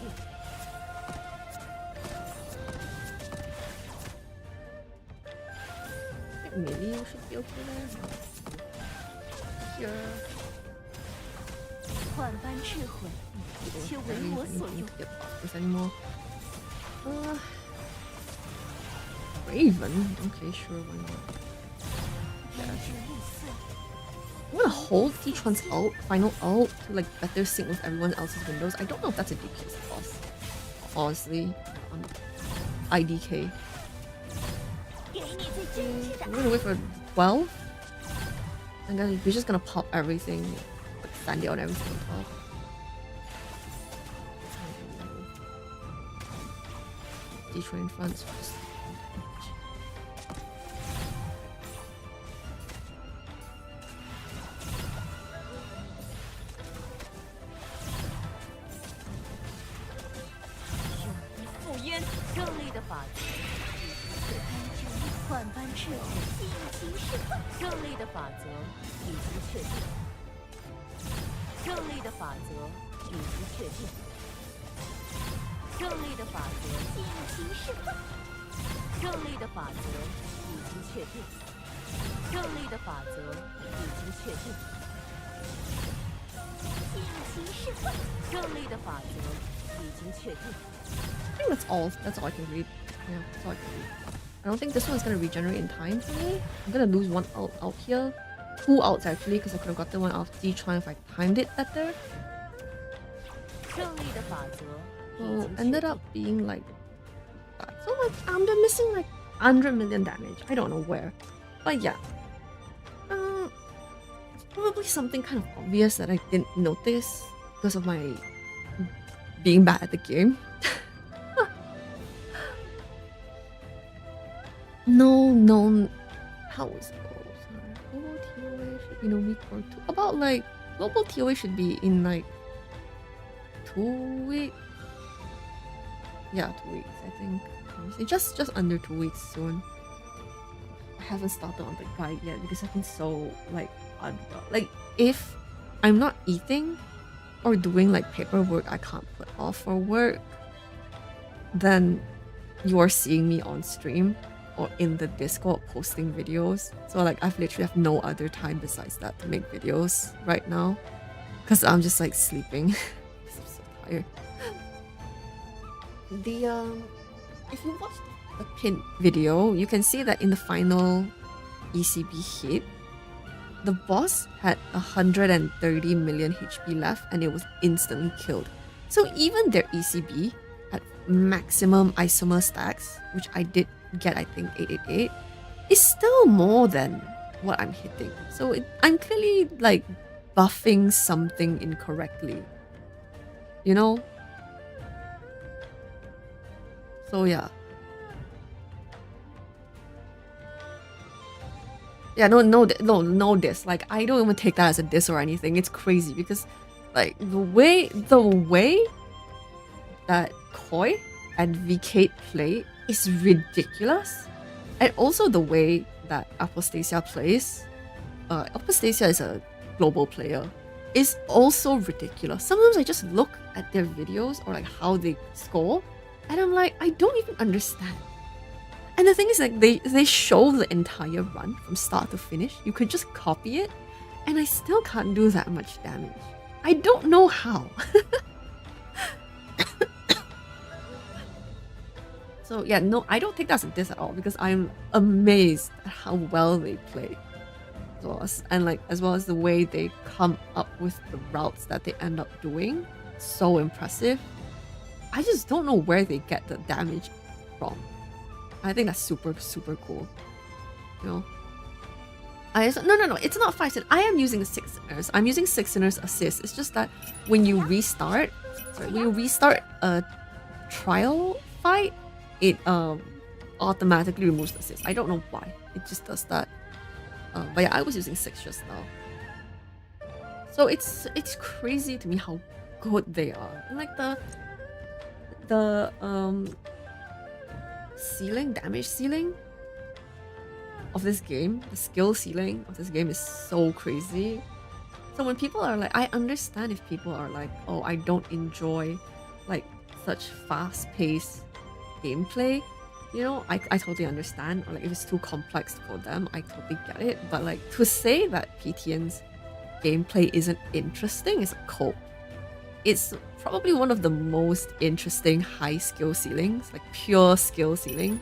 Maybe you should be okay there. Here. 万般智慧，却为我所用。 Is anymore? Raven? Okay, sure, why not? I'm gonna hold T-Tron's ult, final ult, to like better sync with everyone else's windows. I don't know if that's a DPS boss. Honestly. IDK. I'm gonna wait for 12. And then we're just gonna pop everything, like stand it on everything on top. T-Tron in front. So just... 万般智慧，尽情释放。胜利的法则已经确定。胜利的法则已经确定。胜利的法则尽情释放。胜利的法则已经确定。胜利的法则已经确定。尽情释放。胜利的法则已经确定。I think that's all. That's all I can read. Yeah, that's all I can read. I don't think this one's gonna regenerate in time for me. I'm gonna lose one ult out here. 2 ults actually, because I could have got the one off T-Tron if I timed it better. So ended up being like that. So like I'm missing like 100 million damage. I don't know where. But yeah. It's probably something kind of obvious that I didn't notice because of my being bad at the game. No known how is it? Global TOA should be in a week or 2. About like global TOA should be in like 2 weeks. Yeah, 2 weeks I think. Honestly, just under 2 weeks soon. I haven't started on the guide yet because I've been so like unwell. Like if I'm not eating or doing like paperwork I can't put off for work, then you are seeing me on stream or in the Discord posting videos. So like I've literally have no other time besides that to make videos right now. Cause I'm just like sleeping. I'm so tired. If you watch the pin video, you can see that in the final ECB hit, the boss had 130 million HP left and it was instantly killed. So even their ECB at maximum isomer stacks, which I did get I think 888, is still more than what I'm hitting. So I'm clearly like buffing something incorrectly, you know? So yeah. Yeah, no diss. Like I don't even take that as a diss or anything. It's crazy because like the way that Koi and VK play is ridiculous. And also the way that Apostasia plays, Apostasia is a global player, is also ridiculous. Sometimes I just look at their videos or like how they score and I'm like, I don't even understand. And the thing is, like, they show the entire run from start to finish. You could just copy it, and I still can't do that much damage. I don't know how. So yeah, no, I don't think that's a diss at all, because I'm amazed at how well they play. As well as the way they come up with the routes that they end up doing. So impressive. I just don't know where they get the damage from. I think that's super, super cool. You know? No, it's not 5 sinners. I am using 6 sinners. I'm using 6 sinners assist. It's just that when you restart a trial fight, it automatically removes the assist. I don't know why. It just does that. But yeah, I was using 6 just now. So it's crazy to me how good they are. And like the damage ceiling of this game, the skill ceiling of this game is so crazy. So when people are like, I understand if people are like, oh, I don't enjoy like such fast-paced gameplay, you know, I totally understand. Or like if it's too complex for them, I totally get it. But like to say that PTN's gameplay isn't interesting is a cope. It's probably one of the most interesting high skill ceilings, like pure skill ceiling,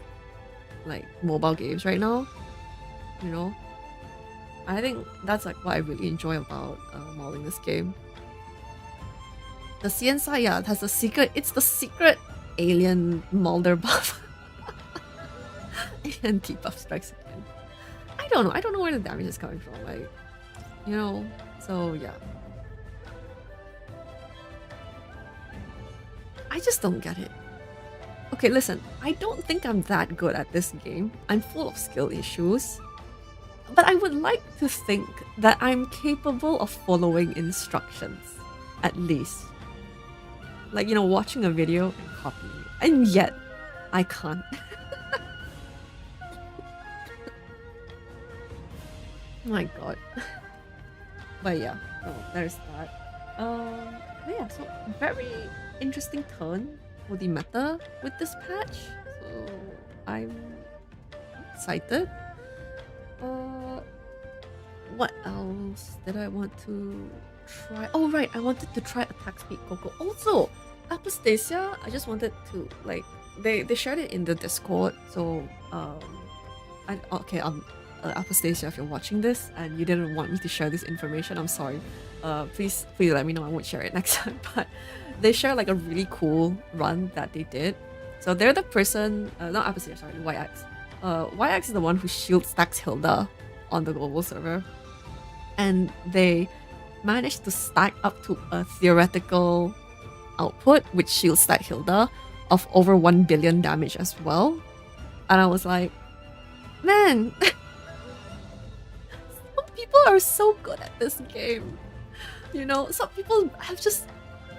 like mobile games right now. You know, I think that's like what I really enjoy about modding this game. The CNSI, yeah, it has the secret. It's the secret alien Mulder buff. And debuff strikes again. I don't know. I don't know where the damage is coming from. Like, you know. So yeah. I just don't get it. Okay, listen. I don't think I'm that good at this game. I'm full of skill issues. But I would like to think that I'm capable of following instructions. At least. Like, you know, watching a video and copying it. And yet, I can't. My god. But yeah, oh, there's that. But yeah, so very interesting turn for the meta with this patch. So I'm excited. What else did I want to try? Oh right, I wanted to try attack speed Coco. Also, Apostasia, I just wanted to like they shared it in the Discord. So Apostasia, if you're watching this and you didn't want me to share this information, I'm sorry. Please let me know. I won't share it next time. But they share like a really cool run that they did. So they're the person, not Apostasia, sorry, YX. YX is the one who shield stacks Hilda on the global server, and they managed to stack up to a theoretical output with shield stack Hilda of over 1 billion damage as well. And I was like, man. People are so good at this game. You know, some people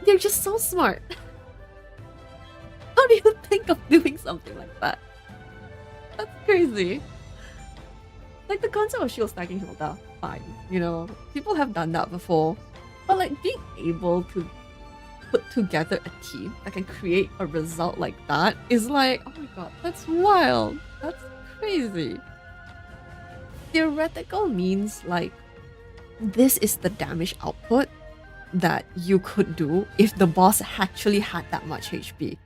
they're just so smart. How do you think of doing something like that? That's crazy. Like the concept of shield stacking Hilda, fine. You know, people have done that before. But like being able to put together a team that can create a result like that is like, oh my god, that's wild. That's crazy. Theoretical means like this is the damage output that you could do if the boss actually had that much HP.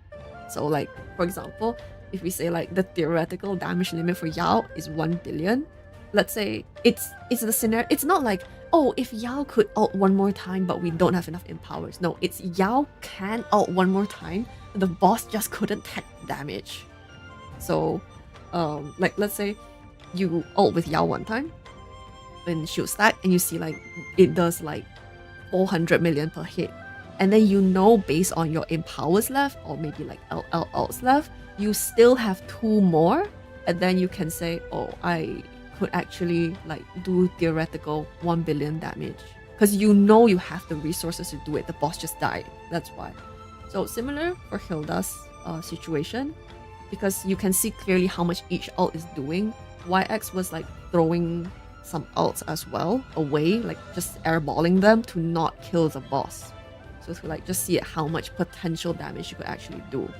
So like, for example, if we say like the theoretical damage limit for Yao is 1 billion, let's say it's the scenario. It's not like, oh, if Yao could ult one more time but we don't have enough empowers. No, it's Yao can ult one more time, the boss just couldn't take damage. So like let's say you ult with Yao one time in shield stack and you see like it does like 400 million per hit, and then you know based on your empowers left or maybe like LL ults left, you still have 2 more, and then you can say, oh, I could actually like do theoretical 1 billion damage because you know you have the resources to do it. The boss just died, that's why. So similar for Hilda's situation, because you can see clearly how much each ult is doing. YX was like throwing some ults as well away, like just airballing them to not kill the boss. So to like just see how much potential damage you could actually do.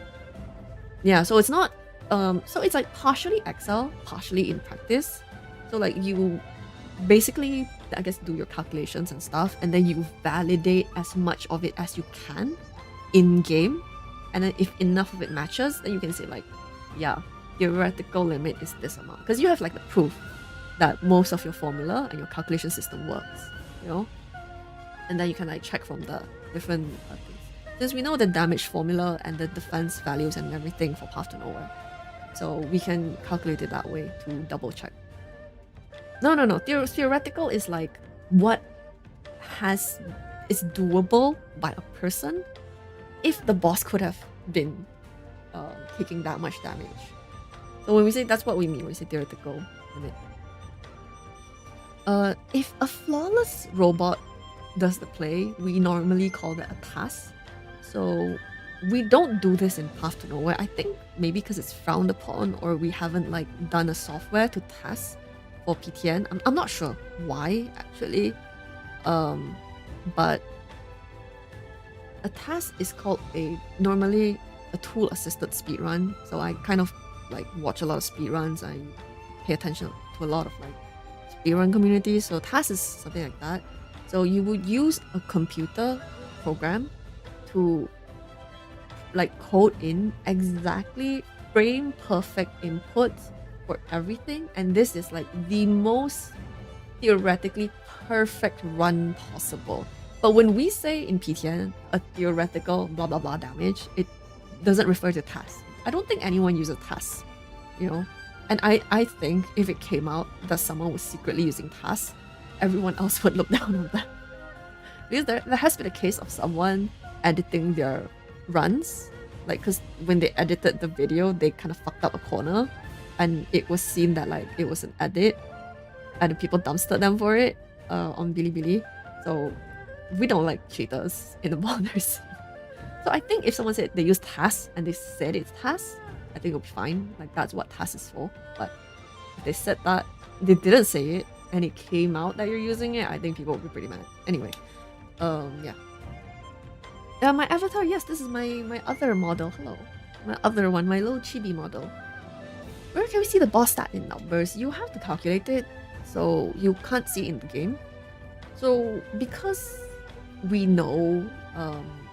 Yeah, so it's not So it's like partially Excel, partially in practice. So like you basically, I guess, do your calculations and stuff, and then you validate as much of it as you can in game. And then if enough of it matches, then you can say like, yeah, theoretical limit is this amount. Because you have like the proof that most of your formula and your calculation system works, you know? And then you can like check from the different things. Since we know the damage formula and the defense values and everything for Path to Nowhere, so we can calculate it that way to double check. No. Theoretical is like what is doable by a person if the boss could have been taking that much damage. So when we say, that's what we mean when we say theoretical limit. If a flawless robot does the play, we normally call that a task. So we don't do this in Path to Nowhere. I think maybe because it's frowned upon, or we haven't like done a software to test for PTN. I'm not sure why actually. But a task is called normally a tool assisted speedrun. So I kind of like watch a lot of speedruns. I pay attention to a lot of like speedrun communities. So task is something like that. So you would use a computer program to like code in exactly frame perfect inputs for everything, and this is like the most theoretically perfect run possible. But when we say in PTN a theoretical blah blah blah damage, it doesn't refer to tasks. I don't think anyone uses tasks, you know. And I think if it came out that someone was secretly using tasks, everyone else would look down on that. Because there has been a case of someone editing their runs, like, because when they edited the video, they kind of fucked up a corner, and it was seen that like it was an edit, and the people dumpstered them for it on Bilibili. So we don't like cheaters in the modern scene. So I think if someone said they use tasks and they said it's tasks, I think it'll be fine. Like that's what task is for. But if they said that, they didn't say it, and it came out that you're using it, I think people will be pretty mad. Anyway, yeah. My avatar, yes, this is my other model. Hello. My other one, my little chibi model. Where can we see the boss stat in numbers? You have to calculate it, so you can't see it in the game. So because we know,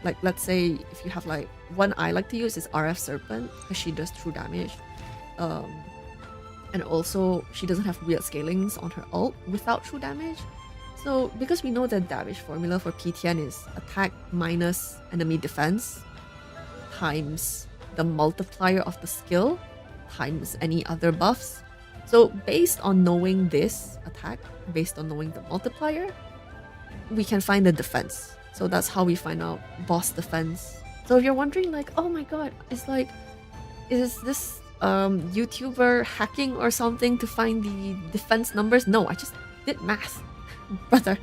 like let's say if you have like one I like to use is RF Serpent, because she does true damage. And also she doesn't have weird scalings on her ult without true damage. So because we know the damage formula for PTN is attack minus enemy defense times the multiplier of the skill times any other buffs. So based on knowing this attack, based on knowing the multiplier, we can find the defense. So that's how we find out boss defense. So if you're wondering like, oh my god, it's like, is this YouTuber hacking or something to find the defense numbers? No, I just did math. Brother,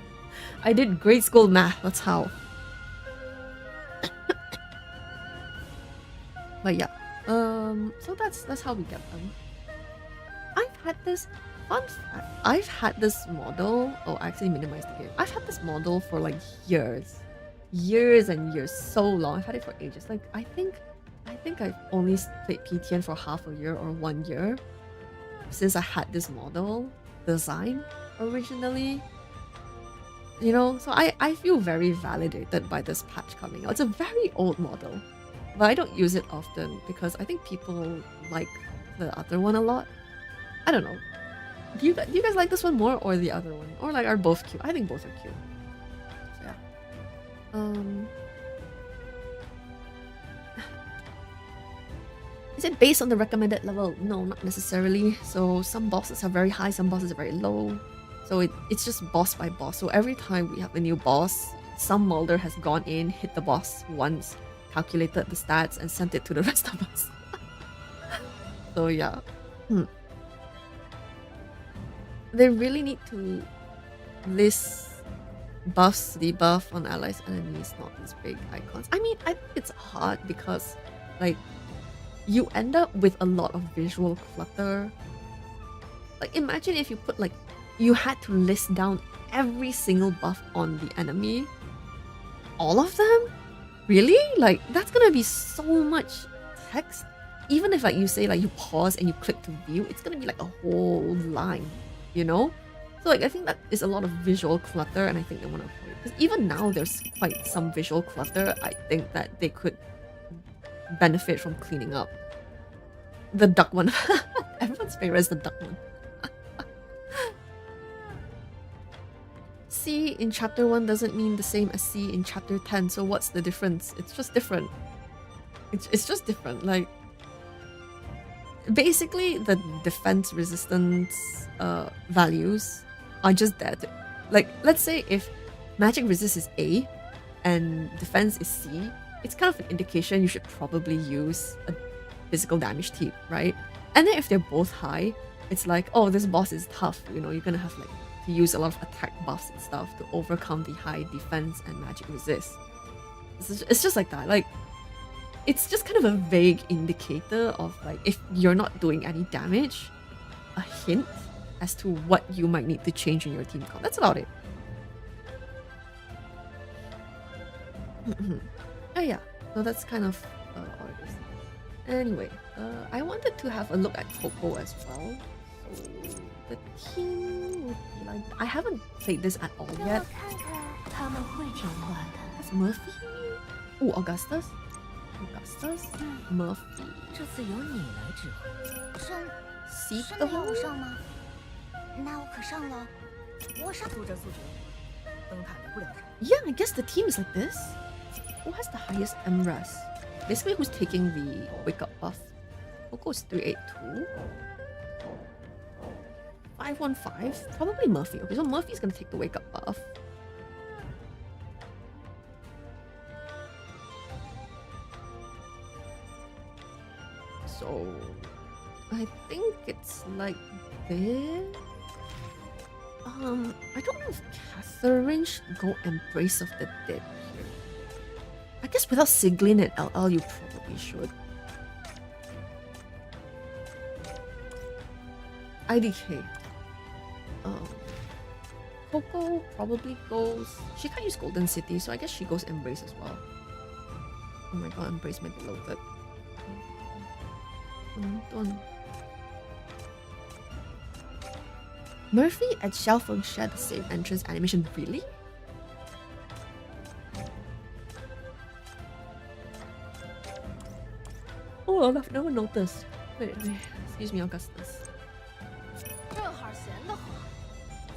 I did grade school math, that's how. But yeah, so that's how we get them. I've had this fun fact. I've had this model. Oh, I actually minimized the game. I've had this model for like years and years, so long. I've had it for ages. Like I think I've only played PTN for half a year or 1 year since I had this model design originally. You know, so I feel very validated by this patch coming out. It's a very old model, but I don't use it often because I think people like the other one a lot. I don't know. Do you guys like this one more or the other one? Or like are both cute? I think both are cute. So yeah. Is it based on the recommended level? No, not necessarily. So some bosses are very high, some bosses are very low. So it's just boss by boss. So every time we have a new boss, some molder has gone in, hit the boss once, calculated the stats, and sent it to the rest of us. So yeah. They really need to list buffs, debuff on allies, enemies, not these big icons. I mean, I think it's hard because like you end up with a lot of visual clutter. Like imagine if you put like, you had to list down every single buff on the enemy. All of them? Really? Like that's gonna be so much text. even if like you say like you pause and you click to view, it's gonna be like a whole line, you know? So like I think that is a lot of visual clutter, and I think they want to avoid, because even now there's quite some visual clutter. I think that they could benefit from cleaning up. The duck one. Everyone's favorite is the duck one. C in chapter 1 doesn't mean the same as C in chapter 10, so what's the difference? It's just different. It's just different. Like, basically the defense resistance values are just there to, like, let's say if magic resist is A and defense is C, it's kind of an indication you should probably use a physical damage type, right? And then if they're both high, it's like, oh, this boss is tough, you know, you're gonna have like to use a lot of attack buffs and stuff to overcome the high defense and magic resist. It's just like that. Like, it's just kind of a vague indicator of like, if you're not doing any damage, a hint as to what you might need to change in your team count. That's about it. Oh yeah, so that's kind of all it is. Anyway, I wanted to have a look at Coco as well. So the team would be like, I haven't played this at all yet. That's Murphy. Oh, Augustus, Murphy. 这次由你来指挥。真 Seek 的 the 要我 whole. 上吗？那我可上了。我上。速战速决，灯塔离不了人。Yeah, I guess the team is like this. Who has the highest MRES? Basically, who's taking the wake up buff? Coco is 382. 515? Probably Murphy. Okay, so Murphy's gonna take the wake up buff. So I think it's like this. I don't know if Catherine should go Embrace of the Dead here. I guess without Celine and LL, you probably should. IDK. Coco probably goes. She can't use Golden City, so I guess she goes Embrace as well. Oh my god, Embrace might be loaded. Done. Murphy and Xiaofeng share the same entrance animation, really? Oh, I've never noticed. Wait. Excuse me, Augustus. 正好闲得慌，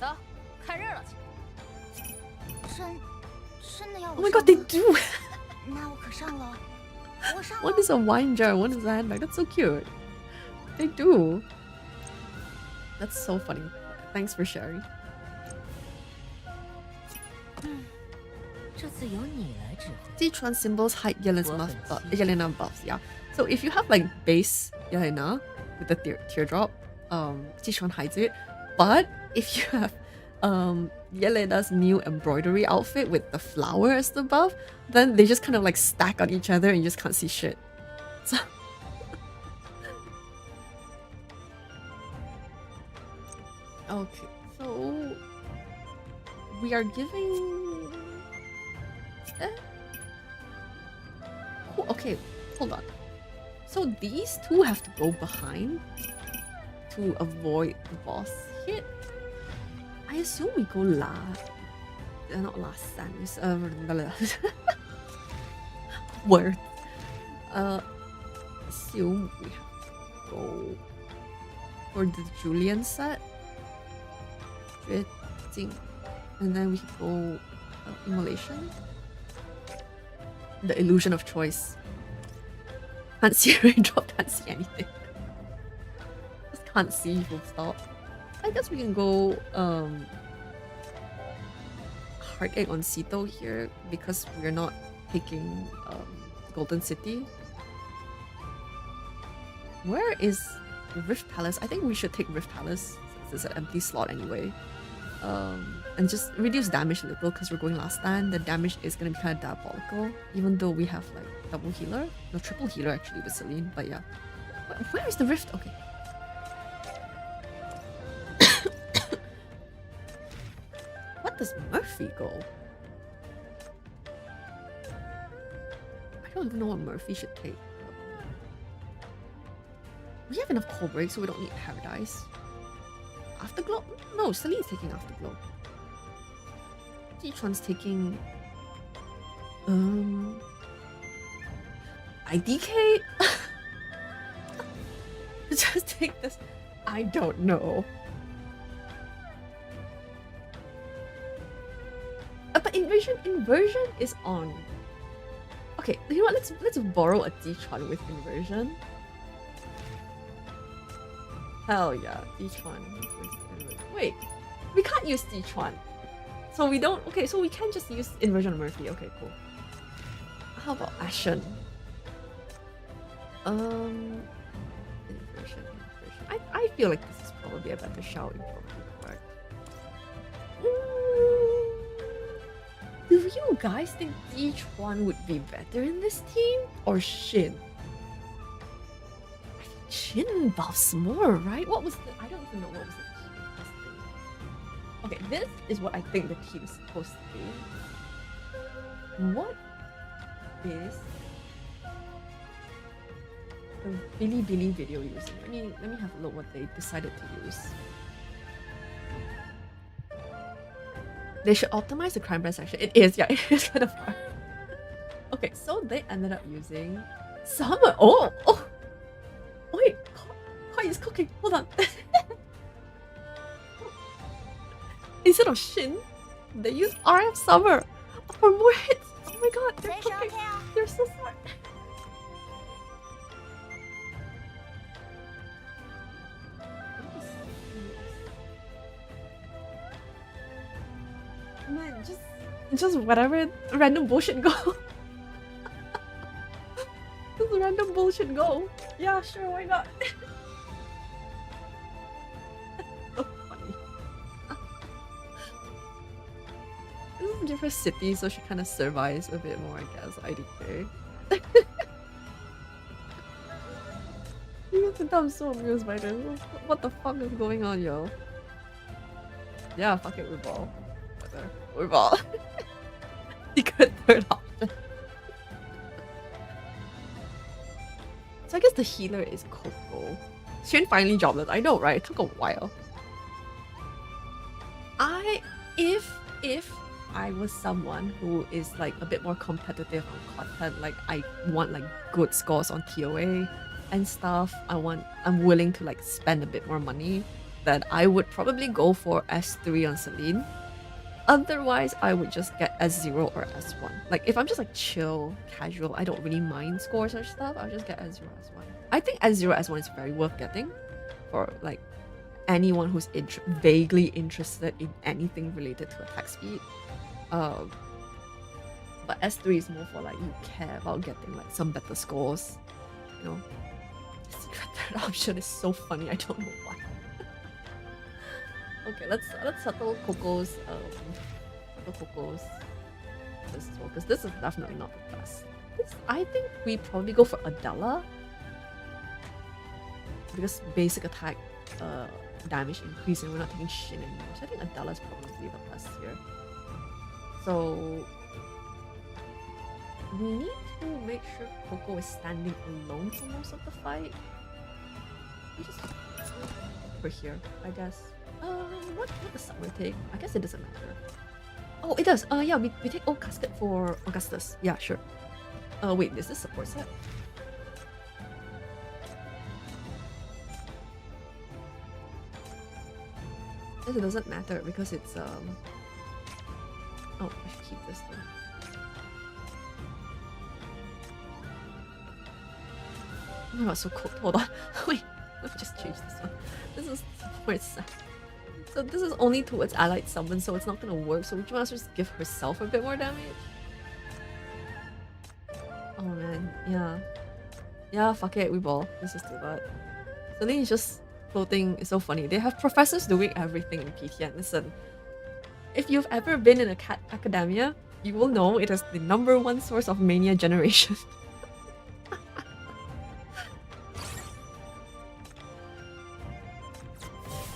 走，看热闹去。真的要我 Oh my god, they do! 那我可上了。我上了。 One is a wine jar, one is a handbag. That's so cute. They do. That's so funny. Thanks for sharing. 这次由你来指挥。 Sichuan symbols hide Yelena buffs, yeah. So if you have like base Yelena with the teardrop, Sichuan hides it. But if you have Yelena's new embroidery outfit with the flower as the buff, then they just kind of like stack on each other and you just can't see shit. So okay, so we are giving. Okay, hold on. So these two have to go behind to avoid the boss hit. I assume we go last. Not last stand. Word. Assume we have to go for the Julian set. And then we can go immolation. The illusion of choice. Can't see raindrop, can't see anything. Just can't see full stop. I guess we can go Heartache on Sito here because we're not taking Golden City. Where is Rift Palace? I think we should take Rift Palace since it's an empty slot anyway. And just reduce damage a little because we're going last stand. The damage is going to be kind of diabolical, even though we have like double healer. No, triple healer actually with Celine, but yeah. Where is the Rift? Okay. What does Murphy go? I don't even know what Murphy should take. We have enough core breaks, so we don't need Paradise. Afterglow? No, Celine's taking Afterglow. Each one's taking IDK? Just take this. I don't know. But inversion is on. Okay, you know what? Let's borrow a Dichuan with inversion. Hell yeah, Dichuan. Wait, we can't use Dichuan. So we don't. Okay, so we can just use inversion of Murphy. Okay, cool. How about Ashen? Inversion. I feel like this is probably a better shout. You're probably correct. Do you guys think Dichuan would be better in this team or Shin? I think Shin buffs more, right? What was the? I don't even know what was the team. Okay, this is what I think the team is supposed to be. What is the Billy video using? Let me have a look what they decided to use. They should optimize the crime brand section. It is, yeah, it is kind of hard. Okay, so they ended up using Summer. Oh, wait, Koi is cooking. Hold on. Instead of Shin, they use RF Summer for more hits. Oh my god, they're cooking. They're so smart. Man, just whatever random bullshit go. Just random bullshit go. Yeah, sure, why not? So funny. This is a different city, so she kind of survives a bit more, I guess. IDK. I'm so amused by this. What the fuck is going on, yo? Yeah, fuck it, we ball. We ball. Secret third option. So I guess the healer is Coco. Shin finally jobless. I know, right? It took a while. If I was someone who is like a bit more competitive on content, like I want like good scores on TOA and stuff, I'm willing to like spend a bit more money, then I would probably go for S3 on Celine. Otherwise, I would just get S0 or S1. Like if I'm just like chill, casual, I don't really mind scores or stuff, I'll just get S0, S1. I think S0, S1 is very worth getting for like anyone who's vaguely interested in anything related to attack speed. But S3 is more for like you care about getting like some better scores, you know. The secret third option is so funny. I don't know why. Okay, let's settle Coco's this as well, because this is definitely not the best. I think we probably go for Adela, because basic attack damage increase and we're not taking Shin anymore. So I think Adela is probably the best here. So we need to make sure Coco is standing alone for most of the fight. We just over here, I guess. What does Summer take? I guess it doesn't matter. Oh, it does. Yeah, we take Old Casket for Augustus. Yeah, sure. Wait, is this support set? This doesn't matter because it's Oh, I should keep this though. Oh my god, so cold. Hold on. Wait, let me just change this one. This is support set. So this is only towards allied summon, so it's not gonna work. So we might as well just give herself a bit more damage. Oh man, yeah. Yeah, fuck it, we ball. Let's just do that. Celine is just floating. It's so funny. They have professors doing everything in PTN. Listen, if you've ever been in a cat academia, you will know it is the #1 source of mania generation.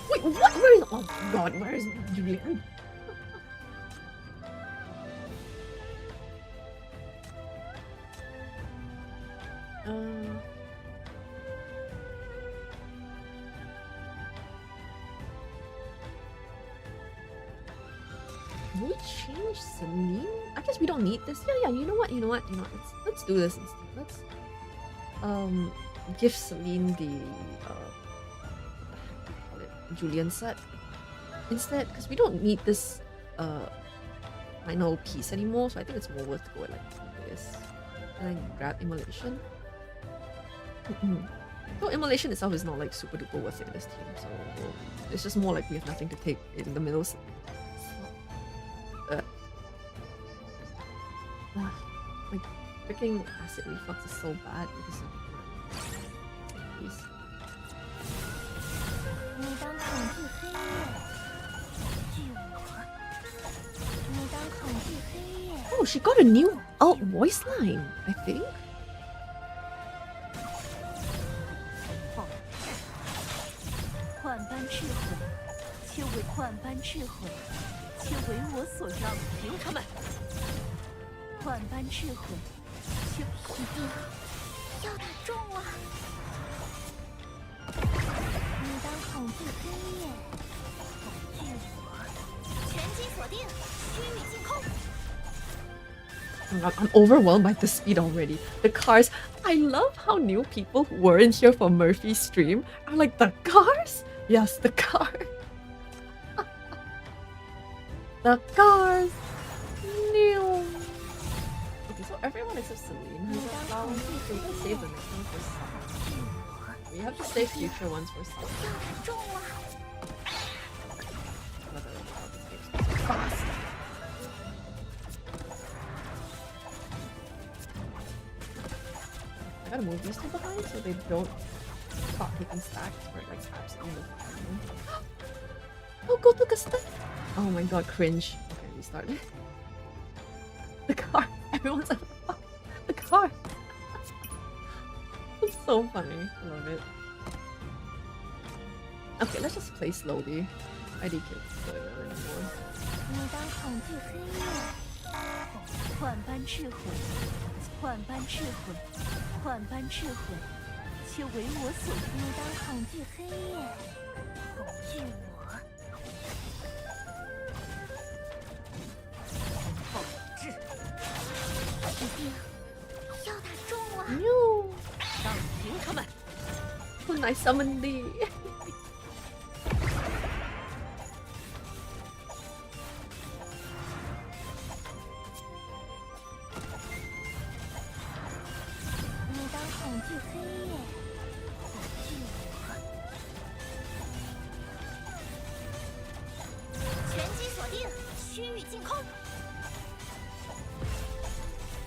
Wait, what? Where is? Oh god, where is Julian? Can we change Celine? I guess we don't need this. Yeah, you know what? Let's do this instead. Let's give Celine the what do you call it? Julian set instead, because we don't need this final piece anymore, so I think it's more worth to go with like this. And then grab immolation. So immolation itself is not like super duper worth it in this team, so it's just more like we have nothing to take in the middle. Like freaking acid reflux is so bad because of these. Oh, she got a new alt voice line, I think. I'm overwhelmed by the speed already. The cars. I love how new people who weren't here for Murphy's stream are like, the cars? Yes, the cars. The cars. New. Okay, so everyone except Celine has a flower. Okay, we can save the next one for some. We have to save future ones for some. Fast. I gotta move these two behind so they don't stop taking stacks or like absolutely fine. Oh, go took a stack! Oh my god, cringe. Okay, restart. The car. Everyone's like, fuck. The car. It's so funny. I love it. Okay, let's just play slowly. ID kids so anymore. No. When I summon thee.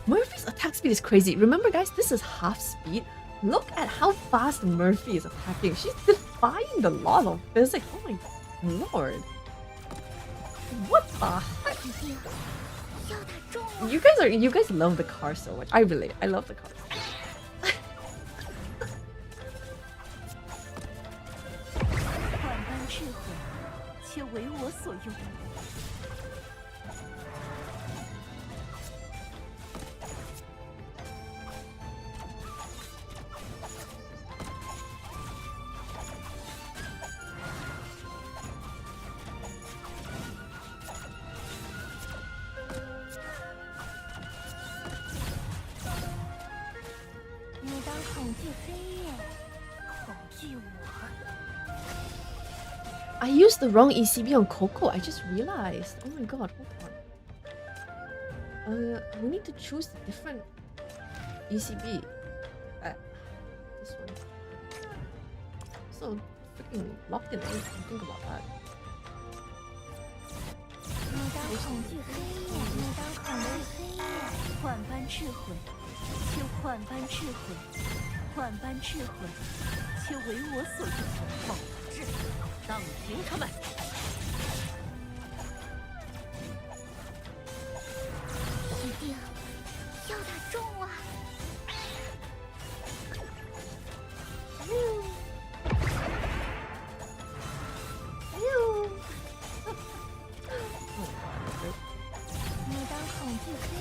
Murphy's attack speed is crazy. Remember guys, this is half speed. Look at how fast Murphy is attacking. She's defying the law of physics. Oh my lord. What the heck? You guys love the car so much. I relate. I love the car. I used the wrong ECB on Coco. I just realized. Oh my god, hold on. We need to choose a different ECB. This one. So freaking locked in. I didn't think about that.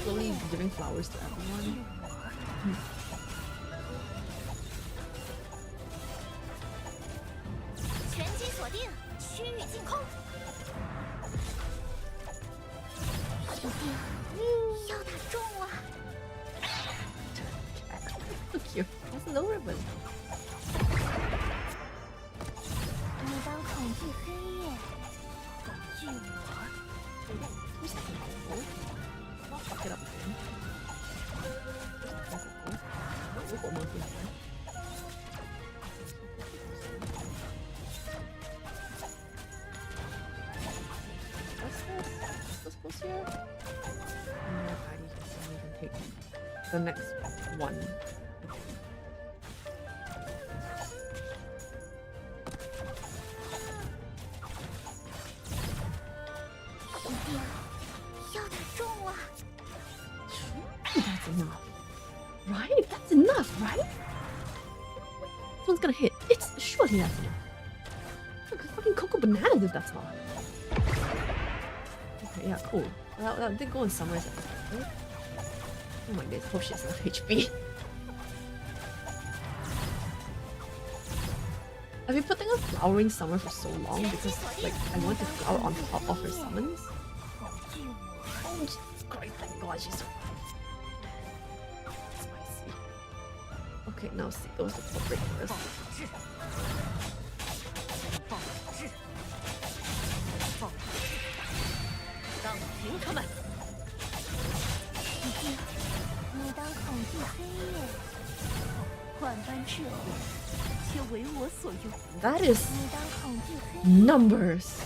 Slowly giving flowers to everyone. 要打中了。So cute. That's no ribbon. 你当恐惧黑夜，恐惧我。 Who's that Coco? I'll fuck it up again. Coco monkey. What's this? What's this here? No, I can take the next one. That's enough. Right? That's enough, right? This one's gonna hit. It's surely that's enough. Look, fucking Coco bananas if that's not. Okay, yeah, cool. That did go in summers at the time. Oh my goodness, hope she has enough HP. I've been putting a flowering summer for so long because like I want to flower on top of her summons. Oh Jesus Christ, thank God she's so spicy. Okay, now see goes the culprit first. That is numbers.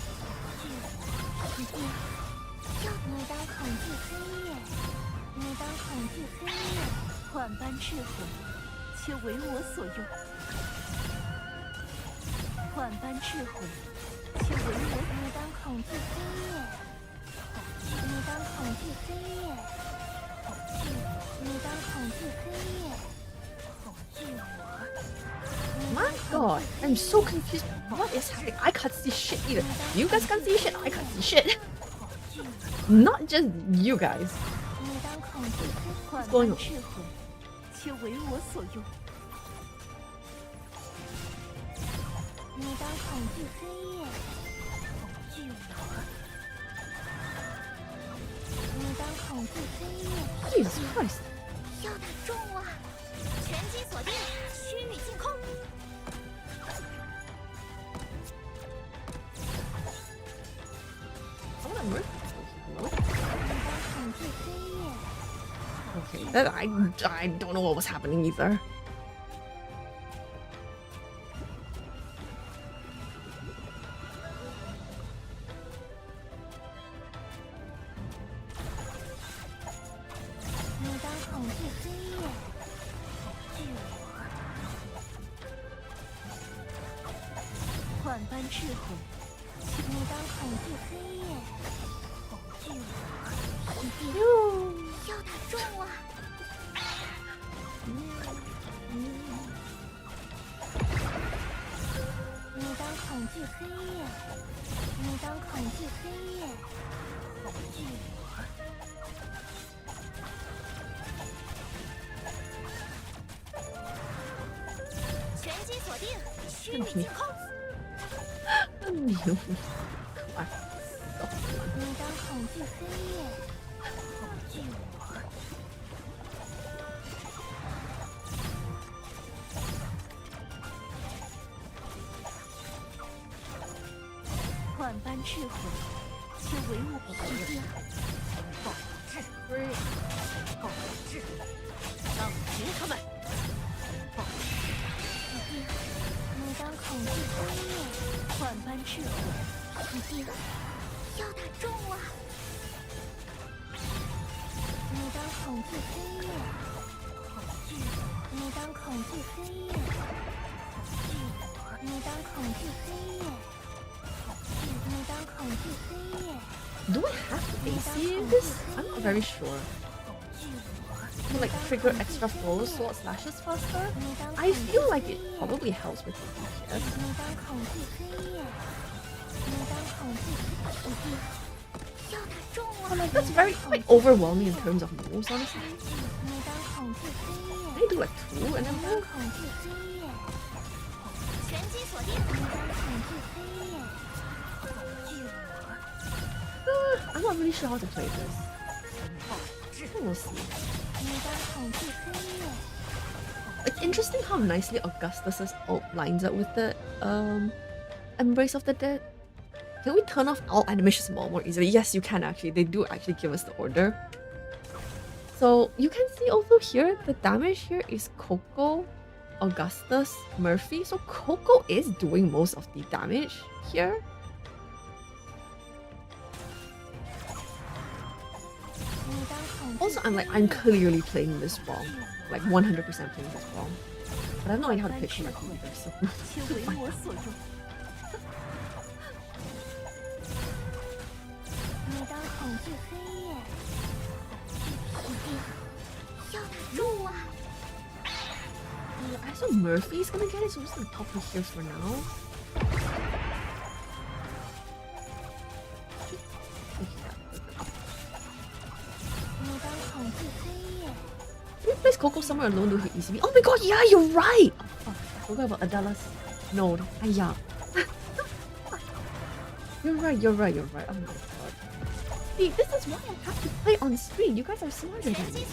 My God, I'm so confused. What is happening? I can't see shit either. You guys can't see shit. I can't see shit. Not just you guys. What's going on? Jesus Christ. 要打中了，拳击锁定，须臾净空。Okay, that I don't know what was happening either. Do I have AC in this? I'm not very sure. To like trigger extra flows so it slashes faster? I feel like it probably helps with the DPS. But like that's very like overwhelming in terms of moves, honestly. I do like 2 and then move. I'm not really sure how to play this. We'll see. It's interesting how nicely Augustus's ult lines up with the Embrace of the Dead. Can we turn off all animations more easily? Yes, you can actually. They do actually give us the order. So you can see also here, the damage here is Coco, Augustus, Murphy. So Coco is doing most of the damage here. Also, I'm clearly playing this wrong. Like 100% playing this wrong. But I have no idea how to play correctly either, so... I saw Murphy's gonna get it, so I'm just gonna pop him here for now. Can we place Coco somewhere alone to hit easily? Oh my god, yeah, you're right! Oh fuck, I forgot about Adela's node. Ayah. You're right. Oh my god. See, this is why I have to play on screen. You guys are smarter than me. I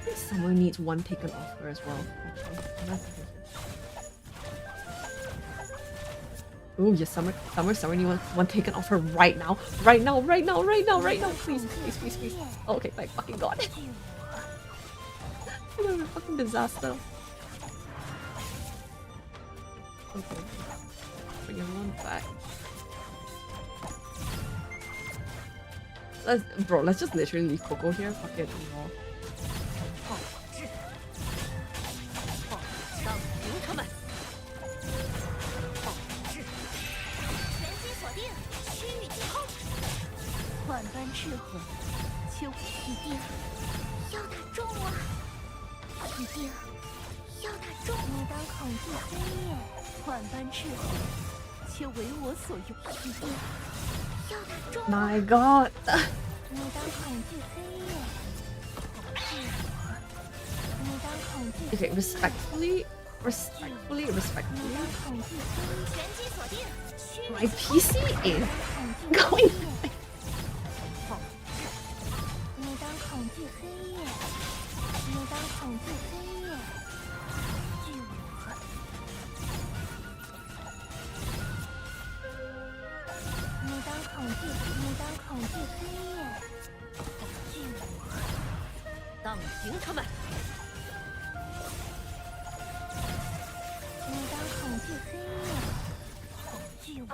think someone needs one taken off her as well, actually. Ooh, yes, Summer needs one taken off her right now. Right now. Please. Oh, okay, my fucking god. I'm a fucking disaster. Okay. Bring everyone back. Let's just literally leave Coco here. Fuck it, you know. My god. Okay, respectfully. My PC is going.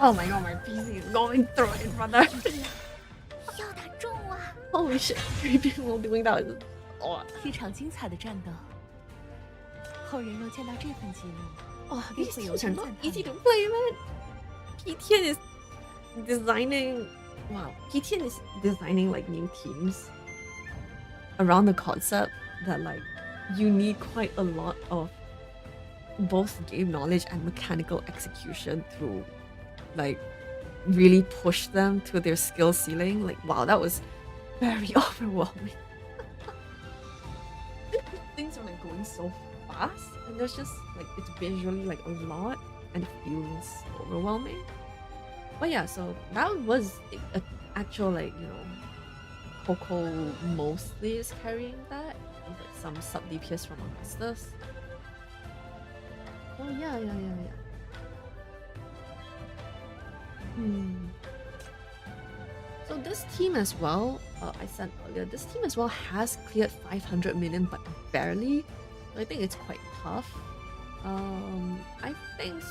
Oh my god, my PC is going through it, brother. Holy shit, 3 people doing that is oh. 一场精彩的战斗，后人若见到这份记录， Oh, these teams are not easy to play, man. PTN is designing. Wow, PTN is designing like new teams around the concept that like you need quite a lot of both game knowledge and mechanical execution to like really push them to their skill ceiling. Like wow, that was very overwhelming. Things are like going so fast, and there's just like it's visually like a lot and it feels overwhelming. But yeah, so that was an actual like, you know, Coco mostly is carrying that with like some sub DPS from Augustus. Oh yeah. So this team as well, I said earlier, this team as well has cleared 500 million but barely. So I think it's quite tough. I think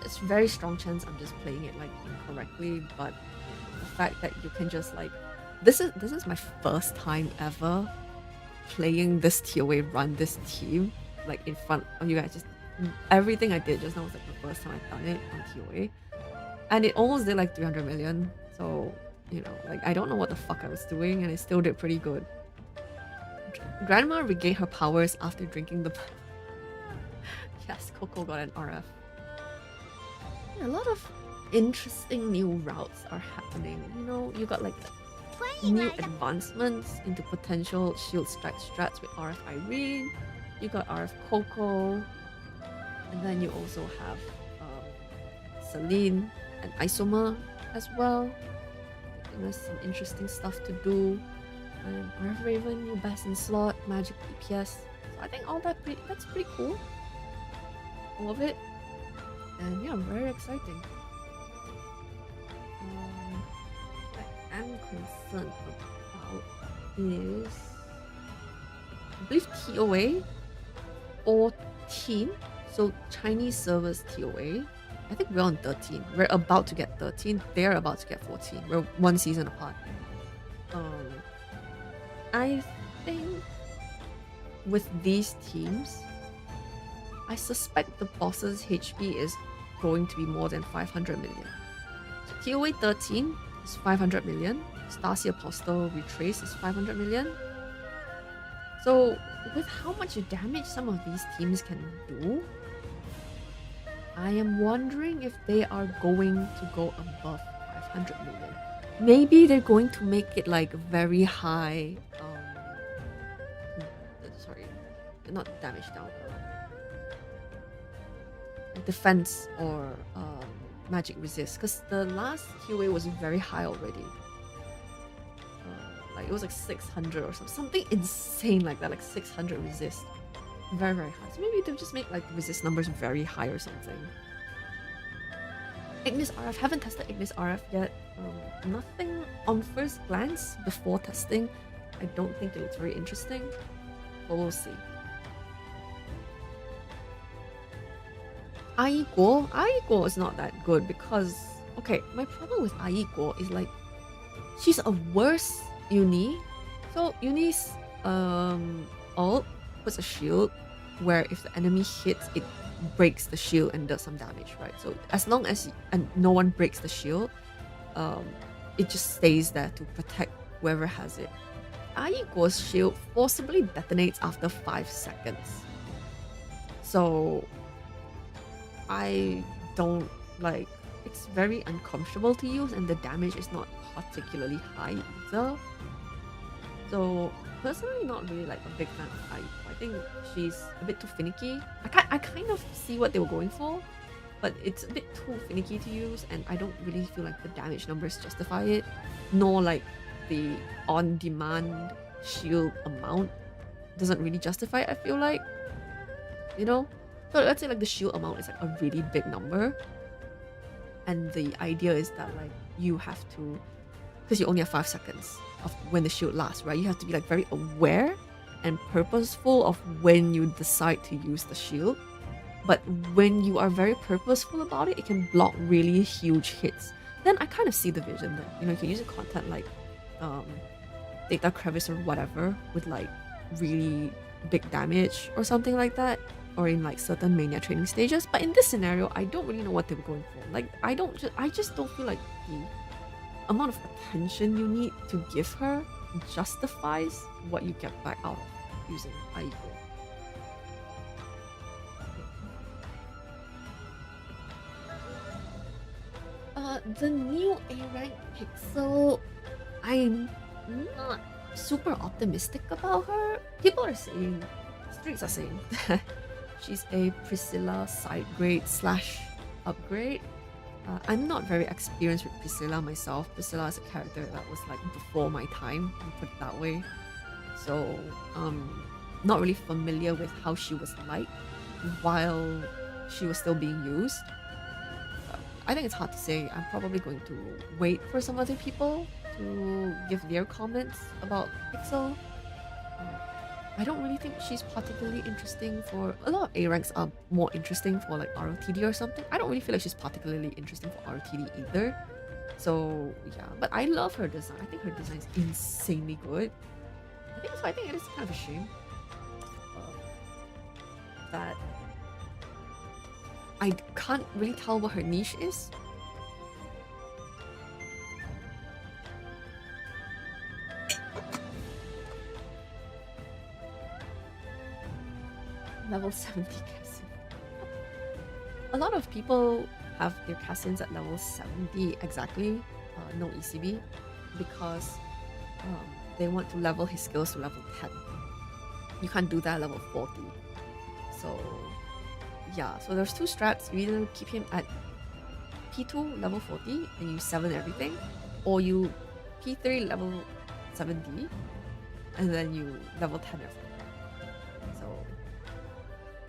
it's very strong chance I'm just playing it like incorrectly, but the fact that you can just like this is my first time ever playing this TOA run this team like in front of you guys. Just everything I did just now was like the first time I've done it on TOA, and it almost did like 300 million. So you know, like I don't know what the fuck I was doing, and it still did pretty good. Grandma regained her powers after drinking the. Yes, Coco got an RF. Yeah, a lot of interesting new routes are happening. You know, you got like new advancements into potential shield strike strats with RF Irene. You got RF Coco, and then you also have Celine and Isomer as well. I think there's some interesting stuff to do. And RF Raven, new best in slot, magic DPS. So I think all that's pretty cool. All of it. And yeah, very exciting. What I am concerned about is, I believe TOA 14. So Chinese servers TOA. I think we're on 13. We're about to get 13. They're about to get 14. We're one season apart. I think with these teams, I suspect the boss's HP is going to be more than 500 million. So TOA 13 is 500 million. Stasi Apostle Retrace is 500 million. So with how much damage some of these teams can do, I am wondering if they are going to go above 500 million. Maybe they're going to make it like very high. Sorry, not damage down. Defense or magic resist, because the last QA was very high already. Like it was like 600 or something insane like that, like 600 resist. Very, very high. So maybe they'll just make like resist numbers very high or something. Ignis RF. Haven't tested Ignis RF yet. Nothing on first glance before testing. I don't think it looks very interesting. But we'll see. Aiko is not that good because, okay, my problem with Aiko is like, she's a worse Uni. So Uni's ult puts a shield where if the enemy hits, it breaks the shield and does some damage, right? So as long as no one breaks the shield, it just stays there to protect whoever has it. Aiko's shield forcibly detonates after 5 seconds. So I don't like, it's very uncomfortable to use and the damage is not particularly high either. So personally not really like a big fan of Aiko. I think she's a bit too finicky. I kind of see what they were going for, but it's a bit too finicky to use and I don't really feel like the damage numbers justify it, nor like the on-demand shield amount doesn't really justify it, I feel like. You know? So let's say like the shield amount is like a really big number, and the idea is that like you have to, because you only have 5 seconds of when the shield lasts, right? You have to be like very aware and purposeful of when you decide to use the shield. But when you are very purposeful about it, it can block really huge hits. Then I kind of see the vision that, you know, you can use a content like data crevice or whatever with like really big damage or something like that, or in like certain mania training stages. But in this scenario, I don't really know what they were going for. Like I just don't feel like the amount of attention you need to give her justifies what you get back out of using Aiko. The new A rank Pixel, I'm not super optimistic about her. People are saying, streets are saying that she's a Priscilla side grade / upgrade. I'm not very experienced with Priscilla myself. Priscilla is a character that was like before my time, put it that way. So not really familiar with how she was like while she was still being used. I think it's hard to say. I'm probably going to wait for some other people to give their comments about Pixel. I don't really think she's particularly interesting for... A lot of A ranks are more interesting for like ROTD or something. I don't really feel like she's particularly interesting for ROTD either. So yeah, but I love her design. I think her design is insanely good. I think it is kind of a shame that I can't really tell what her niche is. Level 70 Cassie. a lot of people have their Cassians at level 70 exactly, no ECB, because they want to level his skills to level 10. You can't do that at level 40. So yeah, so there's two strats. You either keep him at P2 level 40 and you 7 everything, or you P3 level 70 and then you level 10 everything. So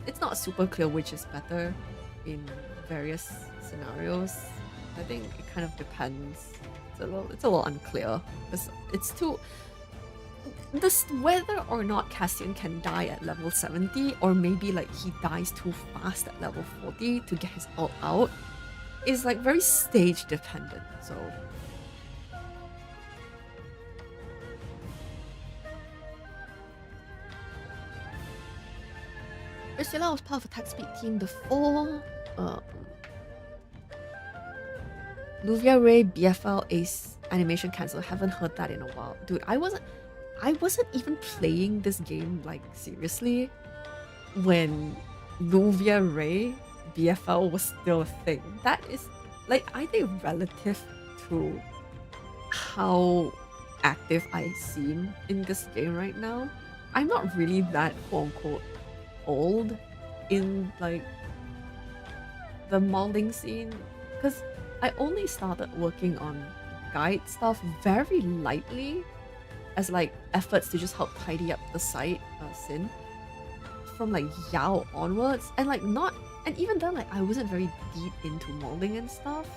it's not super clear which is better in various scenarios. I think it kind of depends. It's a little unclear because it's too. This whether or not Cassian can die at level 70, or maybe like he dies too fast at level 40 to get his ult out, is like very stage dependent. So Ursula was part of attack speed team before. Luvia Ray BFL Ace animation cancel. Haven't heard that in a while, dude. I wasn't even playing this game like seriously when Luvia Ray BFL was still a thing. That is like, I think, relative to how active I seem in this game right now, I'm not really that quote unquote old in like the molding scene, because I only started working on guide stuff very lightly as like efforts to just help tidy up the site Sin from like Yao onwards, and like not, and even then like I wasn't very deep into molding and stuff,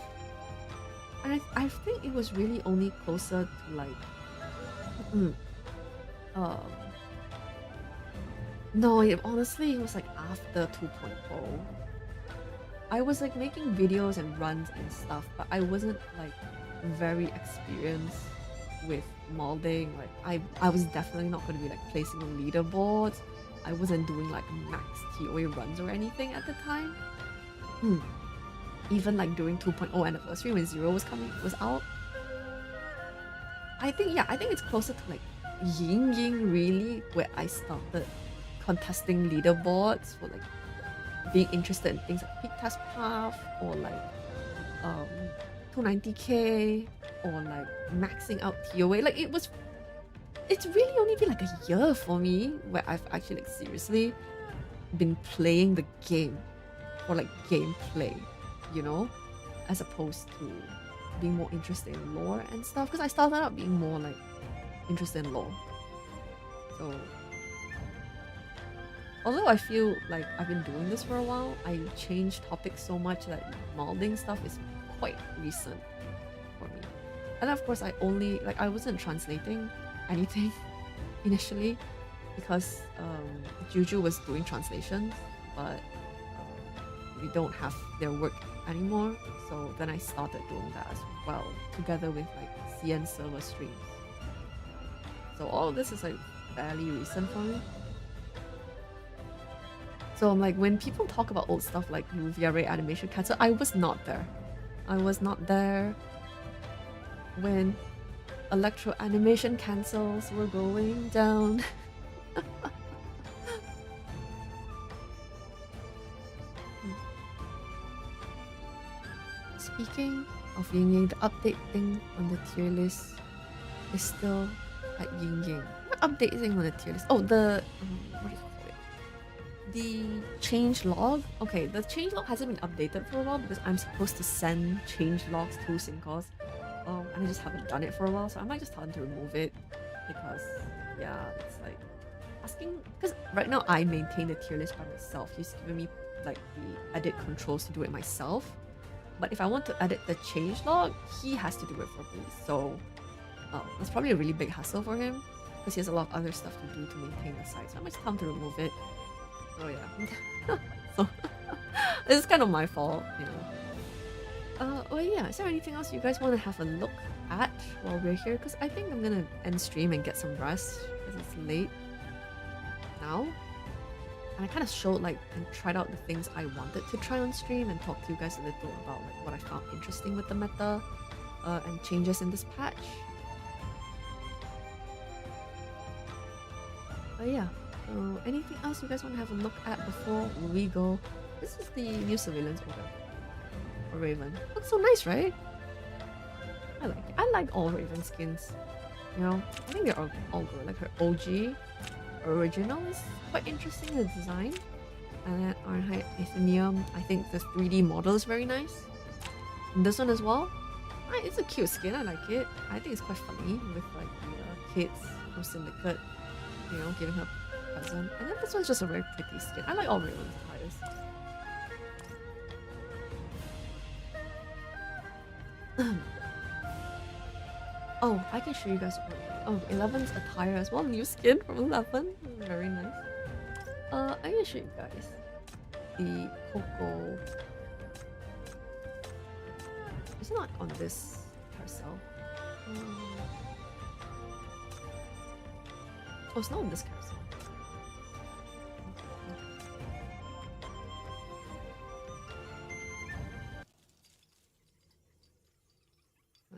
and I think it was really only closer to like no, honestly it was like after 2.0. I was like making videos and runs and stuff, but I wasn't like very experienced with molding. Like I was definitely not going to be like placing on leaderboards. I wasn't doing like max TOA runs or anything at the time. Even like during 2.0 anniversary when 0 was out. I think it's closer to like Ying Ying really, where I started contesting leaderboards for like being interested in things like Peak Task Path or like 290k or like maxing out TOA. Like it's really only been like a year for me where I've actually like seriously been playing the game for like gameplay, you know, as opposed to being more interested in lore and stuff, because I started out being more like interested in lore. So although I feel like I've been doing this for a while, I changed topics so much that molding stuff is quite recent for me. And of course I wasn't translating anything initially because Juju was doing translations, but we don't have their work anymore, so then I started doing that as well, together with like CN server streams. So all of this is like fairly recent for me. So I'm like, when people talk about old stuff like Luvia Ray animation cancel, I was not there. I was not there when electro animation cancels were going down. Speaking of Ying Ying, the update thing on the tier list is still at Ying Ying. What update thing on the tier list? Oh, the what do you call it? The change log. Okay, the change log hasn't been updated for a while because I'm supposed to send change logs to Syncos. And I just haven't done it for a while, so I might just tell them to remove it because yeah, it's like asking, because right now I maintain the tier list by myself. He's given me like the edit controls to do it myself. But if I want to edit the change log, he has to do it for me. So it's probably a really big hassle for him because he has a lot of other stuff to do to maintain the site. So I might just tell him to remove it. Oh yeah. So this is kind of my fault, you know. Oh yeah, is there anything else you guys want to have a look at while we're here? Because I think I'm gonna end stream and get some rest because it's late now. And I kind of showed like and tried out the things I wanted to try on stream and talk to you guys a little about like what I found interesting with the meta and changes in this patch. But yeah, so anything else you guys want to have a look at before we go This is the new surveillance order. Or Raven. Looks so nice, right? I like all Raven skins. You know, I think they're all good. Like her OG original is quite interesting in the design. And then Ironhide Athenium, I think the 3D model is very nice. And this one as well. It's a cute skin, I like it. I think it's quite funny with like the kids from Syndicate, you know, giving her a present. And then this one's just a very pretty skin. I like all Raven's attires. Oh, I can show you guys. Oh, 11's attire as well. New skin from 11. Very nice. I can show you guys the Coco. It's not on this carousel. Oh, it's not on this carousel.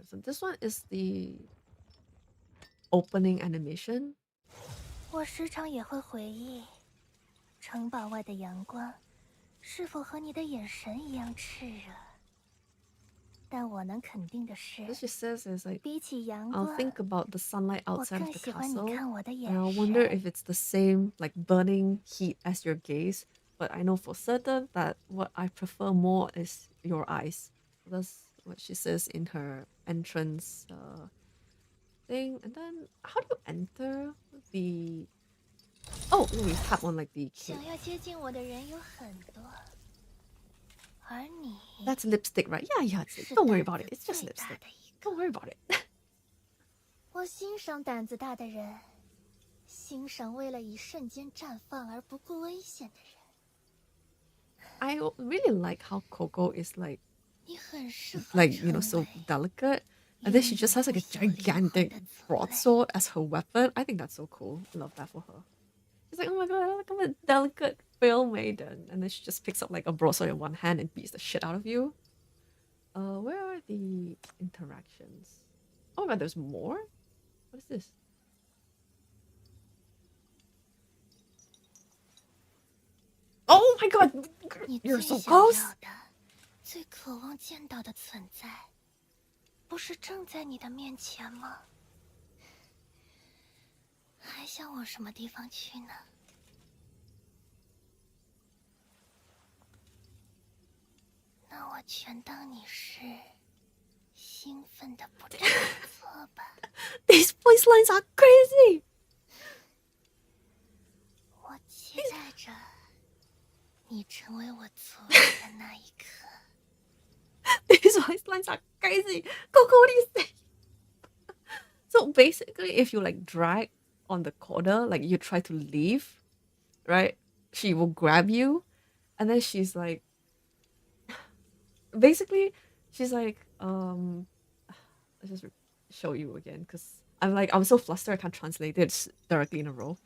So this one is the opening animation. 我时常也会回忆，城堡外的阳光是否和你的眼神一样炽热？但我能肯定的是， This just says is like 比起阳 I'll 光， think about the sunlight 我 outside 更 of the 喜欢你 castle, 看我的 and 眼 I'll wonder 神。 if it's the same like burning heat as your gaze. But I know for certain that what I prefer more is your eyes. That's what she says in her entrance thing. And then how do you enter the? Oh, no, you tap on like the key. 想要接近我的人有很多，而你 That's lipstick, right? Yeah, 是 don't worry 胆 about 子 it. It's just 最大 lipstick. 的一个。 Don't worry about it. 我欣赏胆子大的人，欣赏为了一瞬间绽放而不顾危险的人。 I really like how Coco is like 你很适合 like, you know, 成 so 为 delicate. And then she just has like a 永远不想灵魂 gigantic 的族类。 broadsword as her weapon. I think that's so cool. I love that for her. She's like, oh my god, look, I'm a delicate frail maiden. And then she just picks up like a broadsword in one hand and beats the shit out of you. Where are the interactions? Oh my god, there's more? What is this? Oh my god! 你 You're 最 so 想 close! 要的、最渴望见到的存在，不是正在你的面前吗？还想往什么地方去呢？那我全当你是兴奋的不知所措吧。These voice lines are crazy! 我期待着你成为我族人的那一刻。 These voice lines are crazy! Coco, what do you say? So basically, if you like drag on the corner, like you try to leave, right? She will grab you, and then she's like, basically, she's like, let's just show you again, because I'm so flustered I can't translate it directly in a row.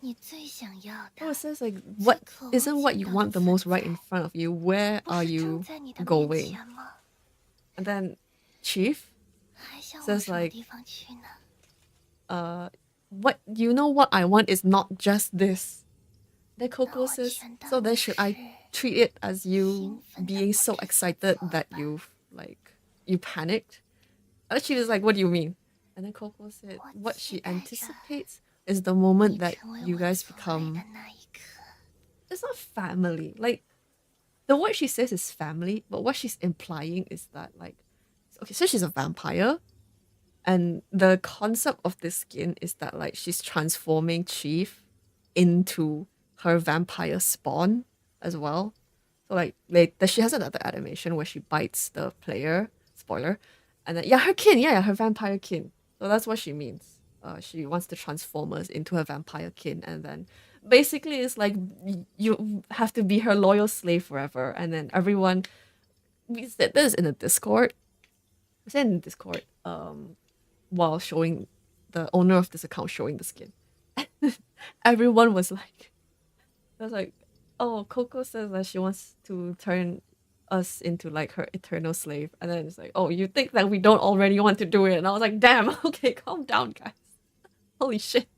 你最想要 Oh, 的 it says like, what 最渴望 isn't what 见 you 到 want 的 the most 存 right 在 in front of you? Where 不 are 是正 you 在你的面 going? 前吗？ And then Chief 还想往 says 什么 like, 地方去呢？ what you know what I want is not just this. Then Coco 那我 says, 全当 so 你 then should I 是 treat it as you 兴奋的 being 不 so 知所 excited 措 that 吧。 you've like you panicked? And she was like, what do you mean? And then Coco said, 我 what 期 she 待着 anticipates is the moment 你 that 成为 you 我 guys 族类 become 的那一刻。 it's not family. Like the word she says is family, but what she's implying is that like okay, so she's a vampire. And the concept of this skin is that like she's transforming Chief into her vampire spawn as well. So like later she has another animation where she bites the player, spoiler, and then yeah, her kin, yeah, her vampire kin. So that's what she means. She wants to transform us into her vampire kin, and then basically it's like you have to be her loyal slave forever. And then everyone, we said this in the Discord. We said in the Discord, while showing the owner of this account showing the skin. Everyone was like, oh, Coco says that she wants to turn us into like her eternal slave. And then it's like, oh, you think that we don't already want to do it? And I was like, damn, okay, calm down, guys. Holy shit.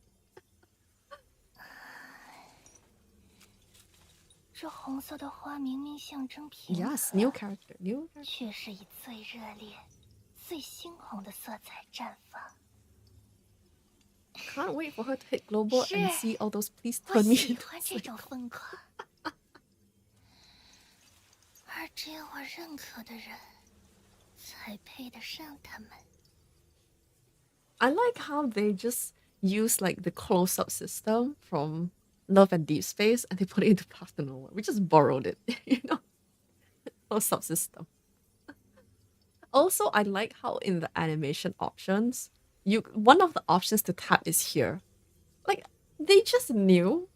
这红色的花明明象征平 Yes, 和， new character, new character. 却是以最热烈、最猩红的色彩绽放。Can't wait for her to hit global 是， and see all those please 我 turn me 喜 into 欢 a 这种 psycho. 疯狂，而只有我认可的人，才配得上他们。 I like how they just use like the close-up system from Love and Deep Space and they put it into Path to Nowhere. We just borrowed it, you know? Close-up system. Also, I like how in the animation options, one of the options to tap is here. Like, they just knew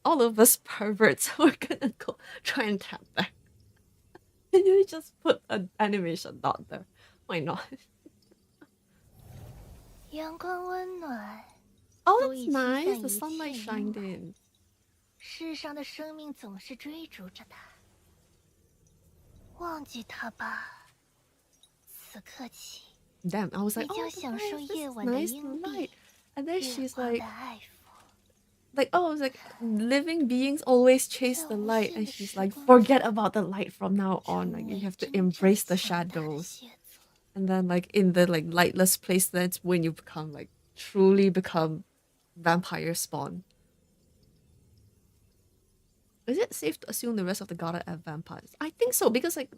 all of us perverts were gonna go try and tap there. And you just put an animation dot there. Why not? 阳光温暖， Oh, 足 that's 以驱散 nice. The 一切 sunlight 阴 shined 霾。 in. 世上的生命总是追逐着它，忘记它吧。此刻起， Damn, I was 你 like, 将 oh, 享受 guys, this 夜 is 晚的 nice 阴 light. 蔽， And then 月 she's 光 like, 的爱抚。 oh, it's like living beings always chase 在 the 无 light. 限 And 的 she's 时 like, 光 forget 中， about the light from now 成 on. Like, you 为 have to 真正 embrace the 强大的 shadows. 血族。 And then, like, in the like lightless place, that's when you become like truly become vampire spawn. Is it safe to assume the rest of the Goddard are vampires? I think so, because like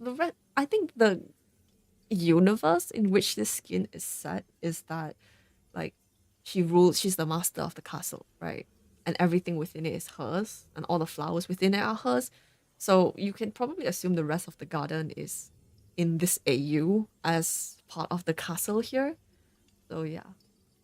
I think the universe in which this skin is set is that like she's the master of the castle, right? And everything within it is hers, and all the flowers within it are hers. So you can probably assume the rest of the garden is in this AU as part of the castle here. So yeah.